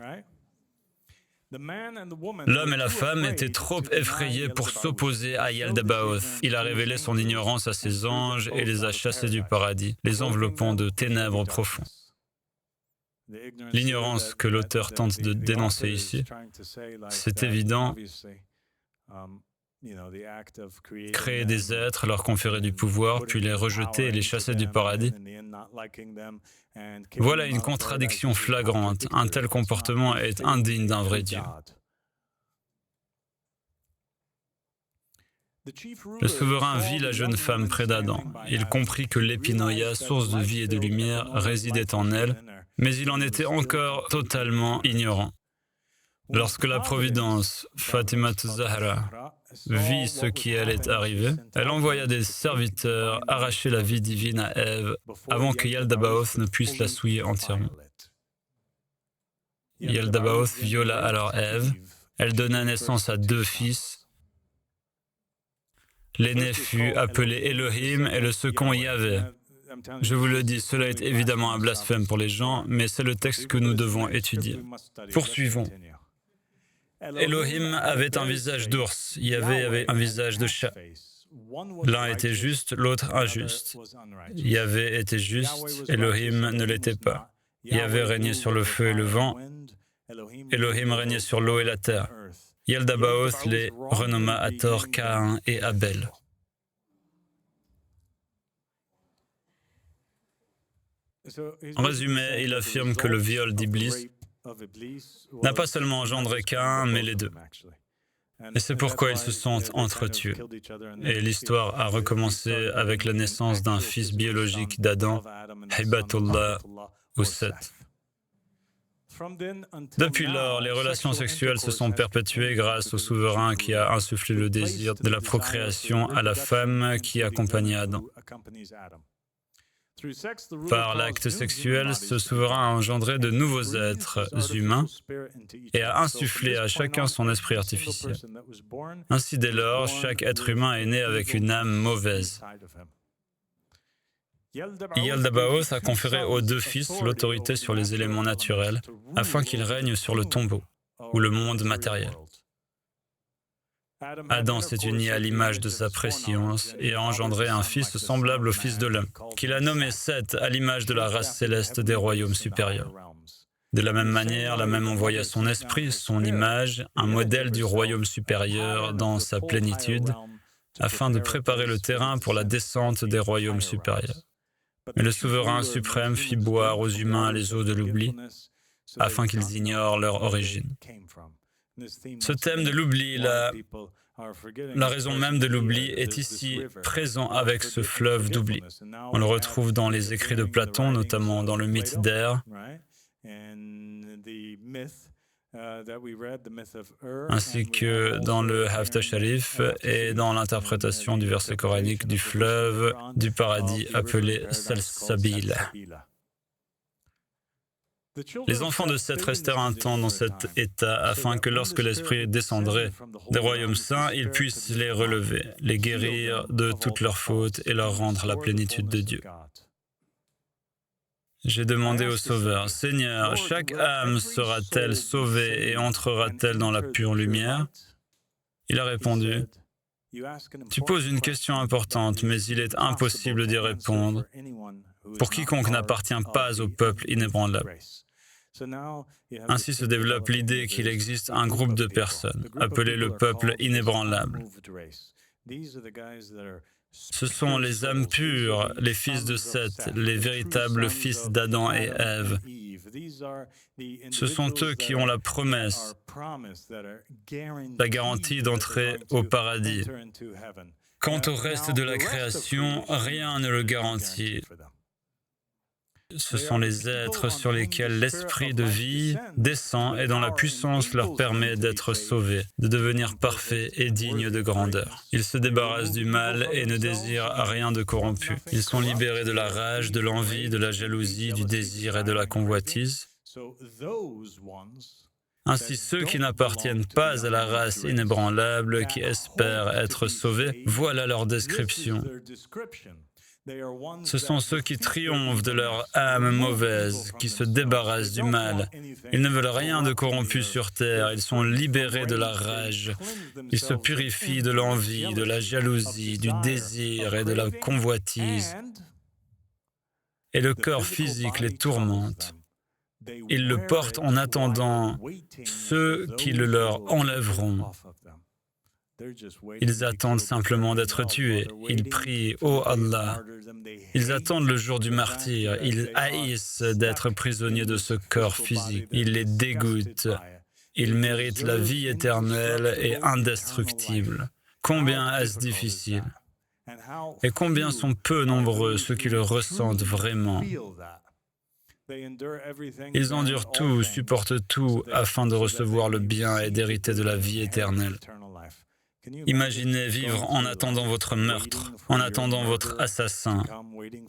L'homme et la femme étaient trop effrayés pour s'opposer à Yaldabaoth. Il a révélé son ignorance à ses anges et les a chassés du paradis, les enveloppant de ténèbres profondes. L'ignorance que l'auteur tente de dénoncer ici, c'est évident. Créer des êtres, leur conférer du pouvoir, puis les rejeter et les chasser du paradis. Voilà une contradiction flagrante. Un tel comportement est indigne d'un vrai Dieu. Le souverain vit la jeune femme près d'Adam. Il comprit que l'épinoïa, source de vie et de lumière, résidait en elle, mais il en était encore totalement ignorant. Lorsque la Providence, Fatima Zahra, vit ce qui allait arriver, elle envoya des serviteurs arracher la vie divine à Ève avant que Yaldabaoth ne puisse la souiller entièrement. Yaldabaoth viola alors Ève. Elle donna naissance à 2 fils. L'aîné fut appelé Elohim et le second Yahvé. Je vous le dis, cela est évidemment un blasphème pour les gens, mais c'est le texte que nous devons étudier. Poursuivons. Elohim avait un visage d'ours, Yahvé avait un visage de chat. L'un était juste, l'autre injuste. Yahvé était juste, Elohim ne l'était pas. Yahvé régnait sur le feu et le vent, Elohim régnait sur l'eau et la terre. Yaldabaoth les renomma à tort Caïn et Abel. En résumé, il affirme que le viol d'Iblis n'a pas seulement engendré Caïn, mais les deux. Et c'est pourquoi ils se sont entretués. Et l'histoire a recommencé avec la naissance d'un fils biologique d'Adam, Hibatullah ou Seth. Depuis lors, les relations sexuelles se sont perpétuées grâce au souverain qui a insufflé le désir de la procréation à la femme qui accompagnait Adam. Par l'acte sexuel, ce souverain a engendré de nouveaux êtres humains et a insufflé à chacun son esprit artificiel. Ainsi, dès lors, chaque être humain est né avec une âme mauvaise. Yaldabaoth a conféré aux deux fils l'autorité sur les éléments naturels afin qu'ils règnent sur le tombeau, ou le monde matériel. Adam s'est uni à l'image de sa préscience et a engendré un fils semblable au Fils de l'homme, qu'il a nommé Seth à l'image de la race céleste des royaumes supérieurs. De la même manière, l'âme envoya son esprit, son image, un modèle du royaume supérieur dans sa plénitude, afin de préparer le terrain pour la descente des royaumes supérieurs. Mais le souverain suprême fit boire aux humains les eaux de l'oubli, afin qu'ils ignorent leur origine. Ce thème de l'oubli, la raison même de l'oubli est ici présent avec ce fleuve d'oubli. On le retrouve dans les écrits de Platon, notamment dans le mythe d'Er, ainsi que dans le Haftarh Sharif et dans l'interprétation du verset coranique du fleuve du paradis appelé Salsabil. Les enfants de Seth restèrent un temps dans cet état afin que lorsque l'Esprit descendrait des royaumes saints, il puisse les relever, les guérir de toutes leurs fautes et leur rendre la plénitude de Dieu. J'ai demandé au Sauveur, « Seigneur, chaque âme sera-t-elle sauvée et entrera-t-elle dans la pure lumière ?» Il a répondu, « Tu poses une question importante, mais il est impossible d'y répondre pour quiconque n'appartient pas au peuple inébranlable. » Ainsi se développe l'idée qu'il existe un groupe de personnes, appelé le peuple inébranlable. Ce sont les âmes pures, les fils de Seth, les véritables fils d'Adam et Ève. Ce sont eux qui ont la promesse, la garantie d'entrer au paradis. Quant au reste de la création, rien ne le garantit. Ce sont les êtres sur lesquels l'esprit de vie descend et dont la puissance leur permet d'être sauvés, de devenir parfaits et dignes de grandeur. Ils se débarrassent du mal et ne désirent rien de corrompu. Ils sont libérés de la rage, de l'envie, de la jalousie, du désir et de la convoitise. Ainsi, ceux qui n'appartiennent pas à la race inébranlable, qui espèrent être sauvés, voilà leur description. Ce sont ceux qui triomphent de leur âme mauvaise, qui se débarrassent du mal. Ils ne veulent rien de corrompu sur terre, ils sont libérés de la rage. Ils se purifient de l'envie, de la jalousie, du désir et de la convoitise. Et le corps physique les tourmente. Ils le portent en attendant ceux qui le leur enlèveront. Ils attendent simplement d'être tués. Ils prient « Oh Allah ». Ils attendent le jour du martyre. Ils haïssent d'être prisonniers de ce corps physique. Ils les dégoûtent. Ils méritent la vie éternelle et indestructible. Combien est-ce difficile? Et combien sont peu nombreux ceux qui le ressentent vraiment? Ils endurent tout, supportent tout, afin de recevoir le bien et d'hériter de la vie éternelle. Imaginez vivre en attendant votre meurtre, en attendant votre assassin.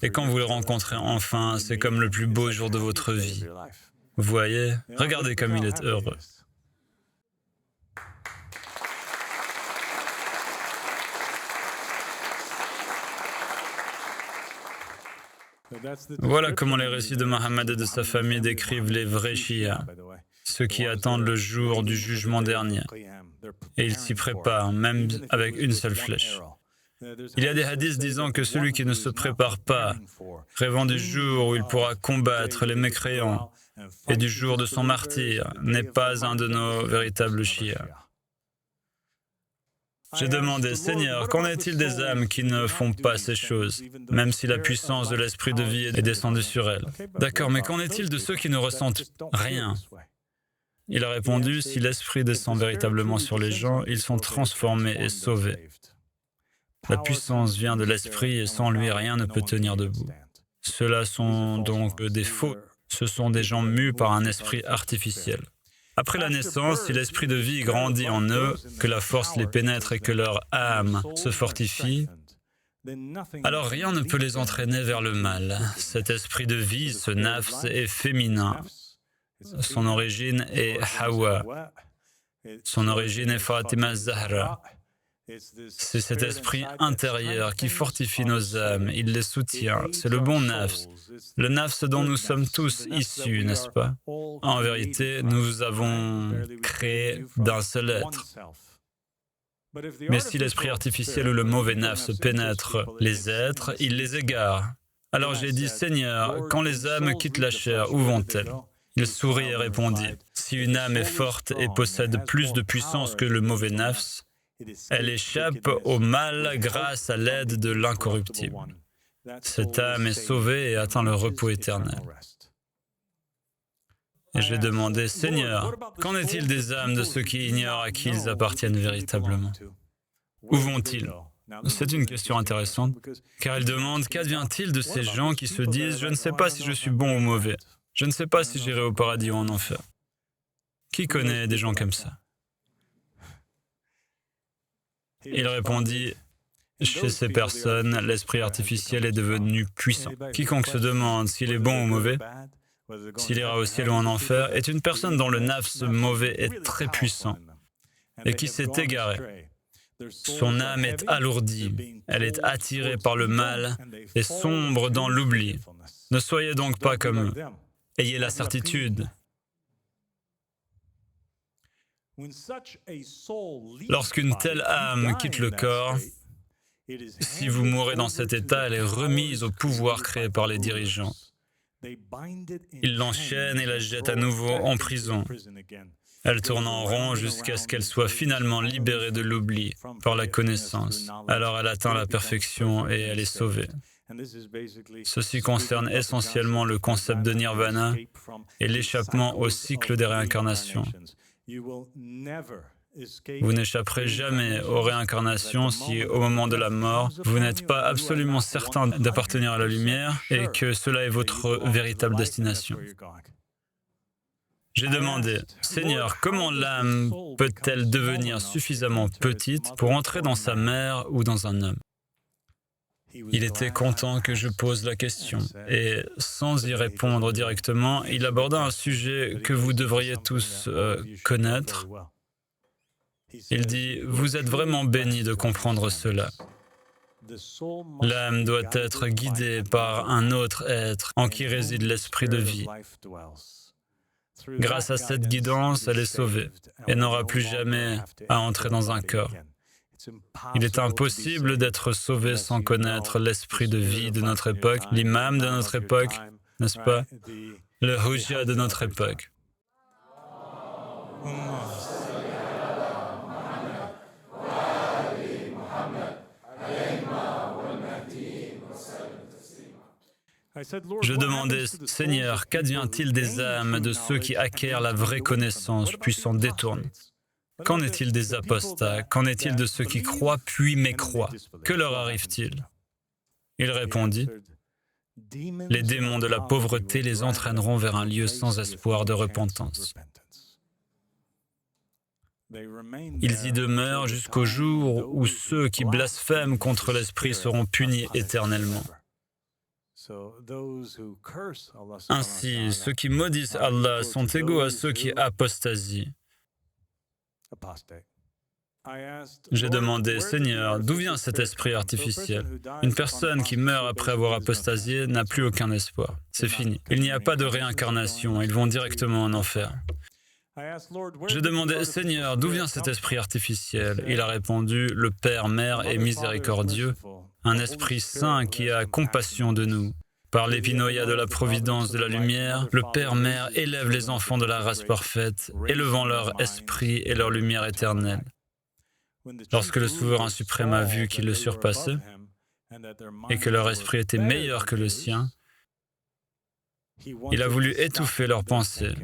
Et quand vous le rencontrez enfin, c'est comme le plus beau jour de votre vie. Vous voyez, regardez comme il est heureux. Voilà comment les récits de Mohammed et de sa famille décrivent les vrais Shia, ceux qui attendent le jour du jugement dernier. Et ils s'y préparent, même avec une seule flèche. Il y a des hadiths disant que celui qui ne se prépare pas, rêvant du jour où il pourra combattre les mécréants et du jour de son martyre, n'est pas un de nos véritables Shia. J'ai demandé, « Seigneur, qu'en est-il des âmes qui ne font pas ces choses, même si la puissance de l'esprit de vie est descendue sur elles? D'accord, mais qu'en est-il de ceux qui ne ressentent rien ?» Il a répondu, « Si l'esprit descend véritablement sur les gens, ils sont transformés et sauvés. La puissance vient de l'esprit et sans lui, rien ne peut tenir debout. Ceux-là sont donc des faux. Ce sont des gens mus par un esprit artificiel. Après la naissance, si l'esprit de vie grandit en eux, que la force les pénètre et que leur âme se fortifie, alors rien ne peut les entraîner vers le mal. Cet esprit de vie, ce nafs, est féminin. Son origine est Hawa. Son origine est Fatima Zahra. C'est cet esprit intérieur qui fortifie nos âmes, il les soutient. C'est le bon nafs, le nafs dont nous sommes tous issus, n'est-ce pas? En vérité, nous avons créé d'un seul être. Mais si l'esprit artificiel ou le mauvais nafs pénètre les êtres, il les égare. Alors j'ai dit, Seigneur, quand les âmes quittent la chair, où vont-elles? Il sourit et répondit, si une âme est forte et possède plus de puissance que le mauvais nafs, elle échappe au mal grâce à l'aide de l'incorruptible. Cette âme est sauvée et atteint le repos éternel. Et j'ai demandé, Seigneur, qu'en est-il des âmes de ceux qui ignorent à qui ils appartiennent véritablement? Où vont-ils? C'est une question intéressante, car il demande, qu'advient-il de ces gens qui se disent, je ne sais pas si je suis bon ou mauvais, je ne sais pas si j'irai au paradis ou en enfer. Qui connaît des gens comme ça? Il répondit, chez ces personnes, l'esprit artificiel est devenu puissant. Quiconque se demande s'il est bon ou mauvais, s'il ira au ciel ou en enfer, est une personne dont le nafs mauvais est très puissant et qui s'est égaré. Son âme est alourdie, elle est attirée par le mal et sombre dans l'oubli. Ne soyez donc pas comme eux. Ayez la certitude. Lorsqu'une telle âme quitte le corps, si vous mourrez dans cet état, elle est remise au pouvoir créé par les dirigeants. Ils l'enchaînent et la jettent à nouveau en prison. Elle tourne en rond jusqu'à ce qu'elle soit finalement libérée de l'oubli par la connaissance. Alors elle atteint la perfection et elle est sauvée. Ceci concerne essentiellement le concept de nirvana et l'échappement au cycle des réincarnations. Vous n'échapperez jamais aux réincarnations si, au moment de la mort, vous n'êtes pas absolument certain d'appartenir à la lumière et que cela est votre véritable destination. J'ai demandé, Seigneur, comment l'âme peut-elle devenir suffisamment petite pour entrer dans sa mère ou dans un homme? Il était content que je pose la question et, sans y répondre directement, il aborda un sujet que vous devriez tous connaître. Il dit, vous êtes vraiment bénis de comprendre cela. L'âme doit être guidée par un autre être en qui réside l'esprit de vie. Grâce à cette guidance, elle est sauvée et n'aura plus jamais à entrer dans un corps. Il est impossible d'être sauvé sans connaître l'esprit de vie de notre époque, l'imam de notre époque, n'est-ce pas? Le hujja de notre époque. Je demandais, Seigneur, qu'advient-il des âmes de ceux qui acquièrent la vraie connaissance puis s'en détournent? Qu'en est-il des apostats? Qu'en est-il de ceux qui croient puis mécroient? Que leur arrive-t-il? Il répondit, les démons de la pauvreté les entraîneront vers un lieu sans espoir de repentance. Ils y demeurent jusqu'au jour où ceux qui blasphèment contre l'Esprit seront punis éternellement. Ainsi, ceux qui maudissent Allah sont égaux à ceux qui apostasient. J'ai demandé, Seigneur, d'où vient cet esprit artificiel? Une personne qui meurt après avoir apostasié n'a plus aucun espoir. C'est fini. Il n'y a pas de réincarnation, ils vont directement en enfer. J'ai demandé, Seigneur, d'où vient cet esprit artificiel? Il a répondu, le Père, Mère est miséricordieux, un esprit saint qui a compassion de nous. Par l'épinoïa de la providence de la lumière, le Père, Mère élève les enfants de la race parfaite, élevant leur esprit et leur lumière éternelle. Lorsque le souverain suprême a vu qu'il le surpassait et que leur esprit était meilleur que le sien, il a voulu étouffer leurs pensées.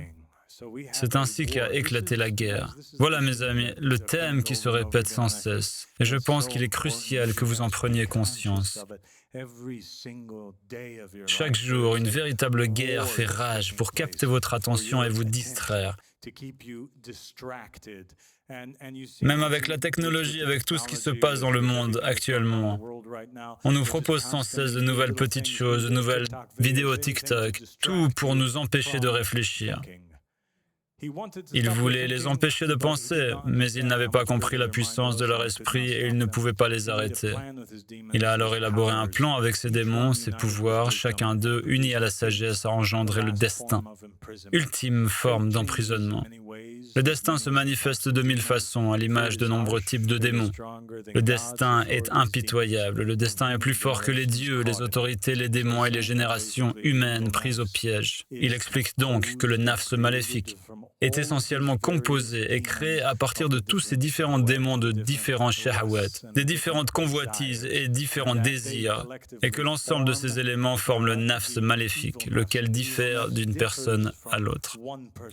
C'est ainsi qu'a éclaté la guerre. Voilà, mes amis, le thème qui se répète sans cesse. Et je pense qu'il est crucial que vous en preniez conscience. Chaque jour, une véritable guerre fait rage pour capter votre attention et vous distraire. Même avec la technologie, avec tout ce qui se passe dans le monde actuellement, on nous propose sans cesse de nouvelles petites choses, de nouvelles vidéos TikTok, tout pour nous empêcher de réfléchir. Il voulait les empêcher de penser, mais il n'avait pas compris la puissance de leur esprit et il ne pouvait pas les arrêter. Il a alors élaboré un plan avec ses démons, ses pouvoirs, chacun d'eux, unis à la sagesse, a engendré le destin, ultime forme d'emprisonnement. Le destin se manifeste de mille façons, à l'image de nombreux types de démons. Le destin est impitoyable, le destin est plus fort que les dieux, les autorités, les démons et les générations humaines prises au piège. Il explique donc que le nafs maléfique est essentiellement composé et créé à partir de tous ces différents démons de différents shahawat, des différentes convoitises et différents désirs, et que l'ensemble de ces éléments forment le nafs maléfique, lequel diffère d'une personne à l'autre.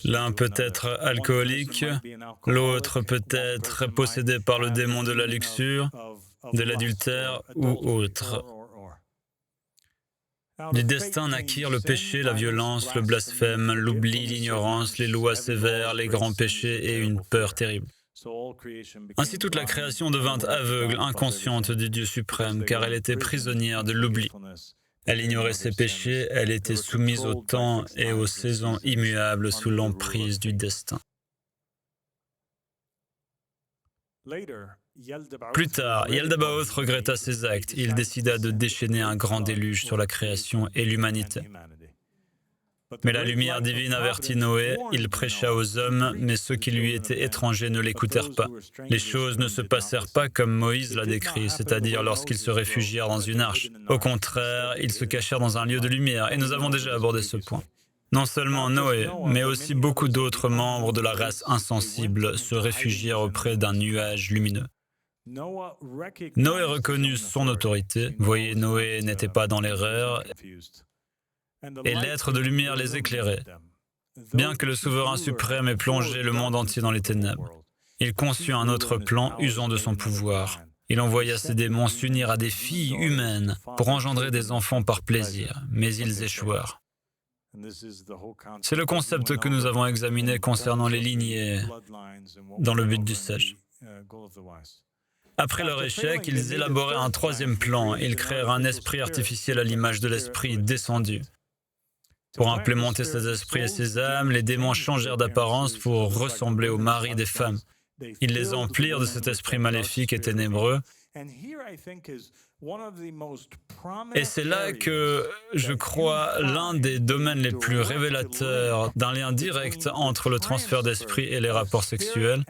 L'un peut être alcoolique, l'autre peut être possédé par le démon de la luxure, de l'adultère ou autre. Du destin naquirent le péché, la violence, le blasphème, l'oubli, l'ignorance, les lois sévères, les grands péchés et une peur terrible. Ainsi toute la création devint aveugle, inconsciente du Dieu suprême, car elle était prisonnière de l'oubli. Elle ignorait ses péchés, elle était soumise au temps et aux saisons immuables sous l'emprise du destin. Plus tard, Yaldabaoth regretta ses actes. Il décida de déchaîner un grand déluge sur la création et l'humanité. Mais la lumière divine avertit Noé, il prêcha aux hommes, mais ceux qui lui étaient étrangers ne l'écoutèrent pas. Les choses ne se passèrent pas comme Moïse l'a décrit, c'est-à-dire lorsqu'ils se réfugièrent dans une arche. Au contraire, ils se cachèrent dans un lieu de lumière, et nous avons déjà abordé ce point. Non seulement Noé, mais aussi beaucoup d'autres membres de la race insensible se réfugièrent auprès d'un nuage lumineux. Noé reconnut son autorité. Voyez, Noé n'était pas dans l'erreur, et l'être de lumière les éclairait. Bien que le souverain suprême ait plongé le monde entier dans les ténèbres, il conçut un autre plan usant de son pouvoir. Il envoya ses démons s'unir à des filles humaines pour engendrer des enfants par plaisir, mais ils échouèrent. C'est le concept que nous avons examiné concernant les lignées dans le but du sage. Après leur échec, ils élaboraient un troisième plan. Ils créèrent un esprit artificiel à l'image de l'esprit descendu. Pour implémenter ces esprits et ces âmes, les démons changèrent d'apparence pour ressembler aux maris des femmes. Ils les emplirent de cet esprit maléfique et ténébreux. Et c'est là que, je crois, l'un des domaines les plus révélateurs d'un lien direct entre le transfert d'esprit et les rapports sexuels.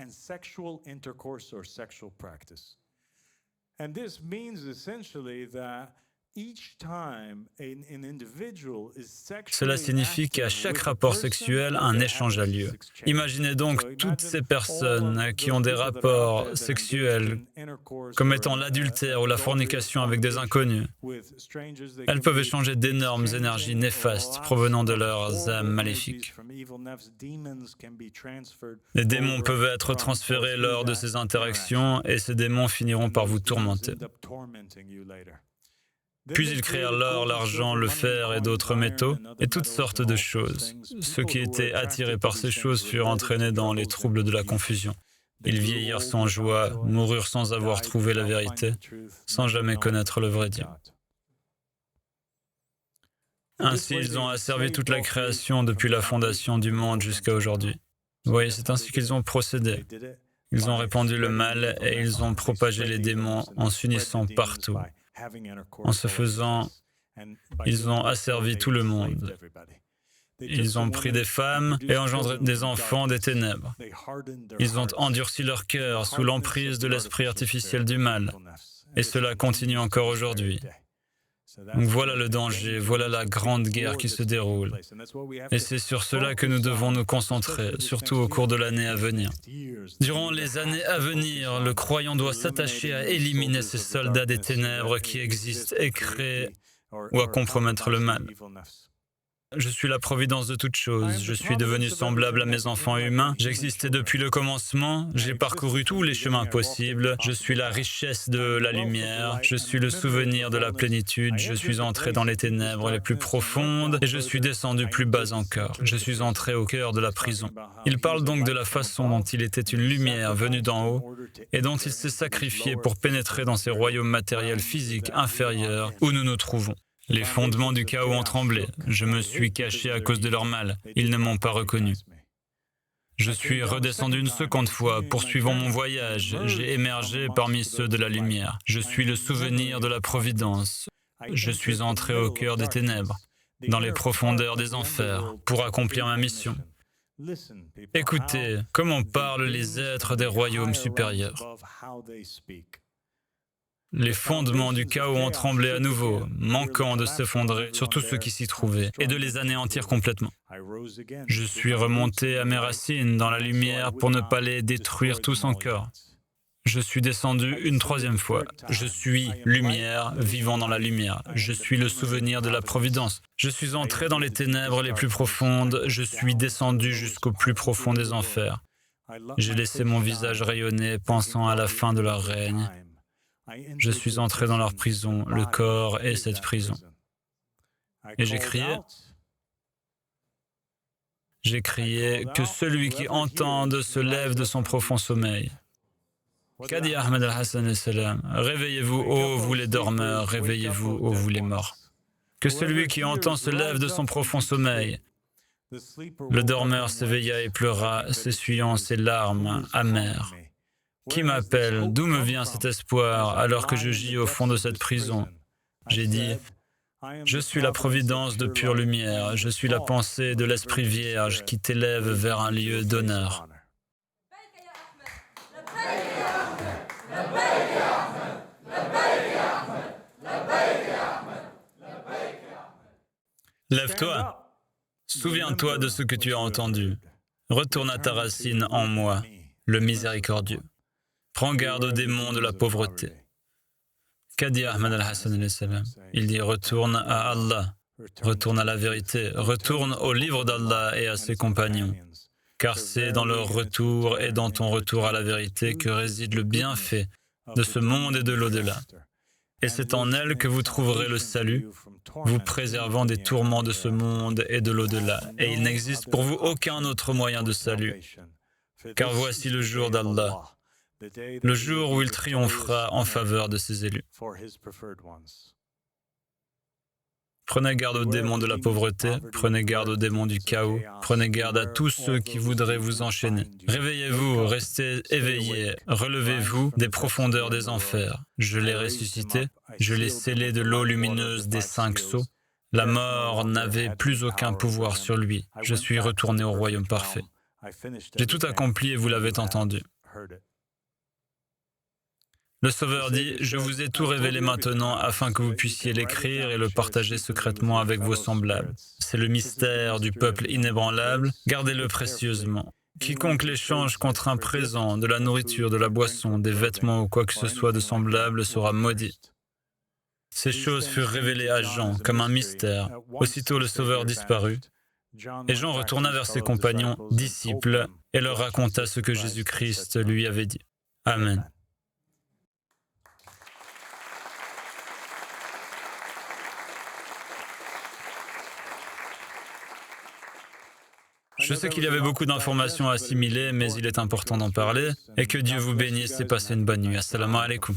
Cela signifie qu'à chaque rapport sexuel, un échange a lieu. Imaginez donc toutes ces personnes qui ont des rapports sexuels commettant l'adultère ou la fornication avec des inconnus. Elles peuvent échanger d'énormes énergies néfastes provenant de leurs âmes maléfiques. Les démons peuvent être transférés lors de ces interactions et ces démons finiront par vous tourmenter. Puis ils créèrent l'or, l'argent, le fer et d'autres métaux, et toutes sortes de choses. Ceux qui étaient attirés par ces choses furent entraînés dans les troubles de la confusion. Ils vieillirent sans joie, moururent sans avoir trouvé la vérité, sans jamais connaître le vrai Dieu. Ainsi, ils ont asservi toute la création depuis la fondation du monde jusqu'à aujourd'hui. Vous voyez, c'est ainsi qu'ils ont procédé. Ils ont répandu le mal et ils ont propagé les démons en s'unissant partout. En ce faisant, ils ont asservi tout le monde. Ils ont pris des femmes et engendré des enfants des ténèbres. Ils ont endurci leur cœur sous l'emprise de l'esprit artificiel du mal. Et cela continue encore aujourd'hui. Donc voilà le danger, voilà la grande guerre qui se déroule. Et c'est sur cela que nous devons nous concentrer, surtout au cours de l'année à venir. Durant les années à venir, le croyant doit s'attacher à éliminer ces soldats des ténèbres qui existent et créer ou à compromettre le mal. Je suis la providence de toutes choses. Je suis devenu semblable à mes enfants humains. J'existais depuis le commencement. J'ai parcouru tous les chemins possibles. Je suis la richesse de la lumière. Je suis le souvenir de la plénitude. Je suis entré dans les ténèbres les plus profondes et je suis descendu plus bas encore. Je suis entré au cœur de la prison. Il parle donc de la façon dont il était une lumière venue d'en haut et dont il s'est sacrifié pour pénétrer dans ces royaumes matériels physiques inférieurs où nous nous trouvons. Les fondements du chaos ont tremblé. Je me suis caché à cause de leur mal. Ils ne m'ont pas reconnu. Je suis redescendu une seconde fois, poursuivant mon voyage. J'ai émergé parmi ceux de la lumière. Je suis le souvenir de la providence. Je suis entré au cœur des ténèbres, dans les profondeurs des enfers, pour accomplir ma mission. Écoutez, comment parlent les êtres des royaumes supérieurs. Les fondements du chaos ont tremblé à nouveau, manquant de s'effondrer sur tous ceux qui s'y trouvaient et de les anéantir complètement. Je suis remonté à mes racines dans la lumière pour ne pas les détruire tous encore. Je suis descendu une troisième fois. Je suis lumière, vivant dans la lumière. Je suis le souvenir de la providence. Je suis entré dans les ténèbres les plus profondes. Je suis descendu jusqu'au plus profond des enfers. J'ai laissé mon visage rayonner, pensant à la fin de leur règne. Je suis entré dans leur prison, le corps est cette prison. Et j'ai crié que celui qui entende se lève de son profond sommeil. Qu'a dit Ahmed al-Hassan al-Salam? Réveillez-vous, ô vous les dormeurs, réveillez-vous, ô vous les morts. Que celui qui entend se lève de son profond sommeil. Le dormeur s'éveilla et pleura, s'essuyant ses larmes amères. Qui m'appelle? D'où me vient cet espoir alors que je gis au fond de cette prison? J'ai dit, je suis la providence de pure lumière, je suis la pensée de l'Esprit Vierge qui t'élève vers un lieu d'honneur. Lève-toi, souviens-toi de ce que tu as entendu. Retourne à ta racine en moi, le miséricordieux. Prends garde aux démons de la pauvreté. Qu'a dit Ahmed al-Hassan al-Salam? Il dit, retourne à Allah, retourne à la vérité, retourne au livre d'Allah et à ses compagnons. Car c'est dans leur retour et dans ton retour à la vérité que réside le bienfait de ce monde et de l'au-delà. Et c'est en elle que vous trouverez le salut, vous préservant des tourments de ce monde et de l'au-delà. Et il n'existe pour vous aucun autre moyen de salut. Car voici le jour d'Allah, le jour où il triomphera en faveur de ses élus. Prenez garde aux démons de la pauvreté, prenez garde aux démons du chaos, prenez garde à tous ceux qui voudraient vous enchaîner. Réveillez-vous, restez éveillés, relevez-vous des profondeurs des enfers. Je l'ai ressuscité, je l'ai scellé de l'eau lumineuse des 5 sceaux. La mort n'avait plus aucun pouvoir sur lui. Je suis retourné au royaume parfait. J'ai tout accompli et vous l'avez entendu. Le Sauveur dit, « Je vous ai tout révélé maintenant afin que vous puissiez l'écrire et le partager secrètement avec vos semblables. C'est le mystère du peuple inébranlable, gardez-le précieusement. Quiconque l'échange contre un présent, de la nourriture, de la boisson, des vêtements ou quoi que ce soit de semblable sera maudit. » Ces choses furent révélées à Jean comme un mystère. Aussitôt le Sauveur disparut, et Jean retourna vers ses compagnons, disciples, et leur raconta ce que Jésus-Christ lui avait dit. Amen. Je sais qu'il y avait beaucoup d'informations à assimiler, mais il est important d'en parler, et que Dieu vous bénisse et passez une bonne nuit. Assalamu alaikum.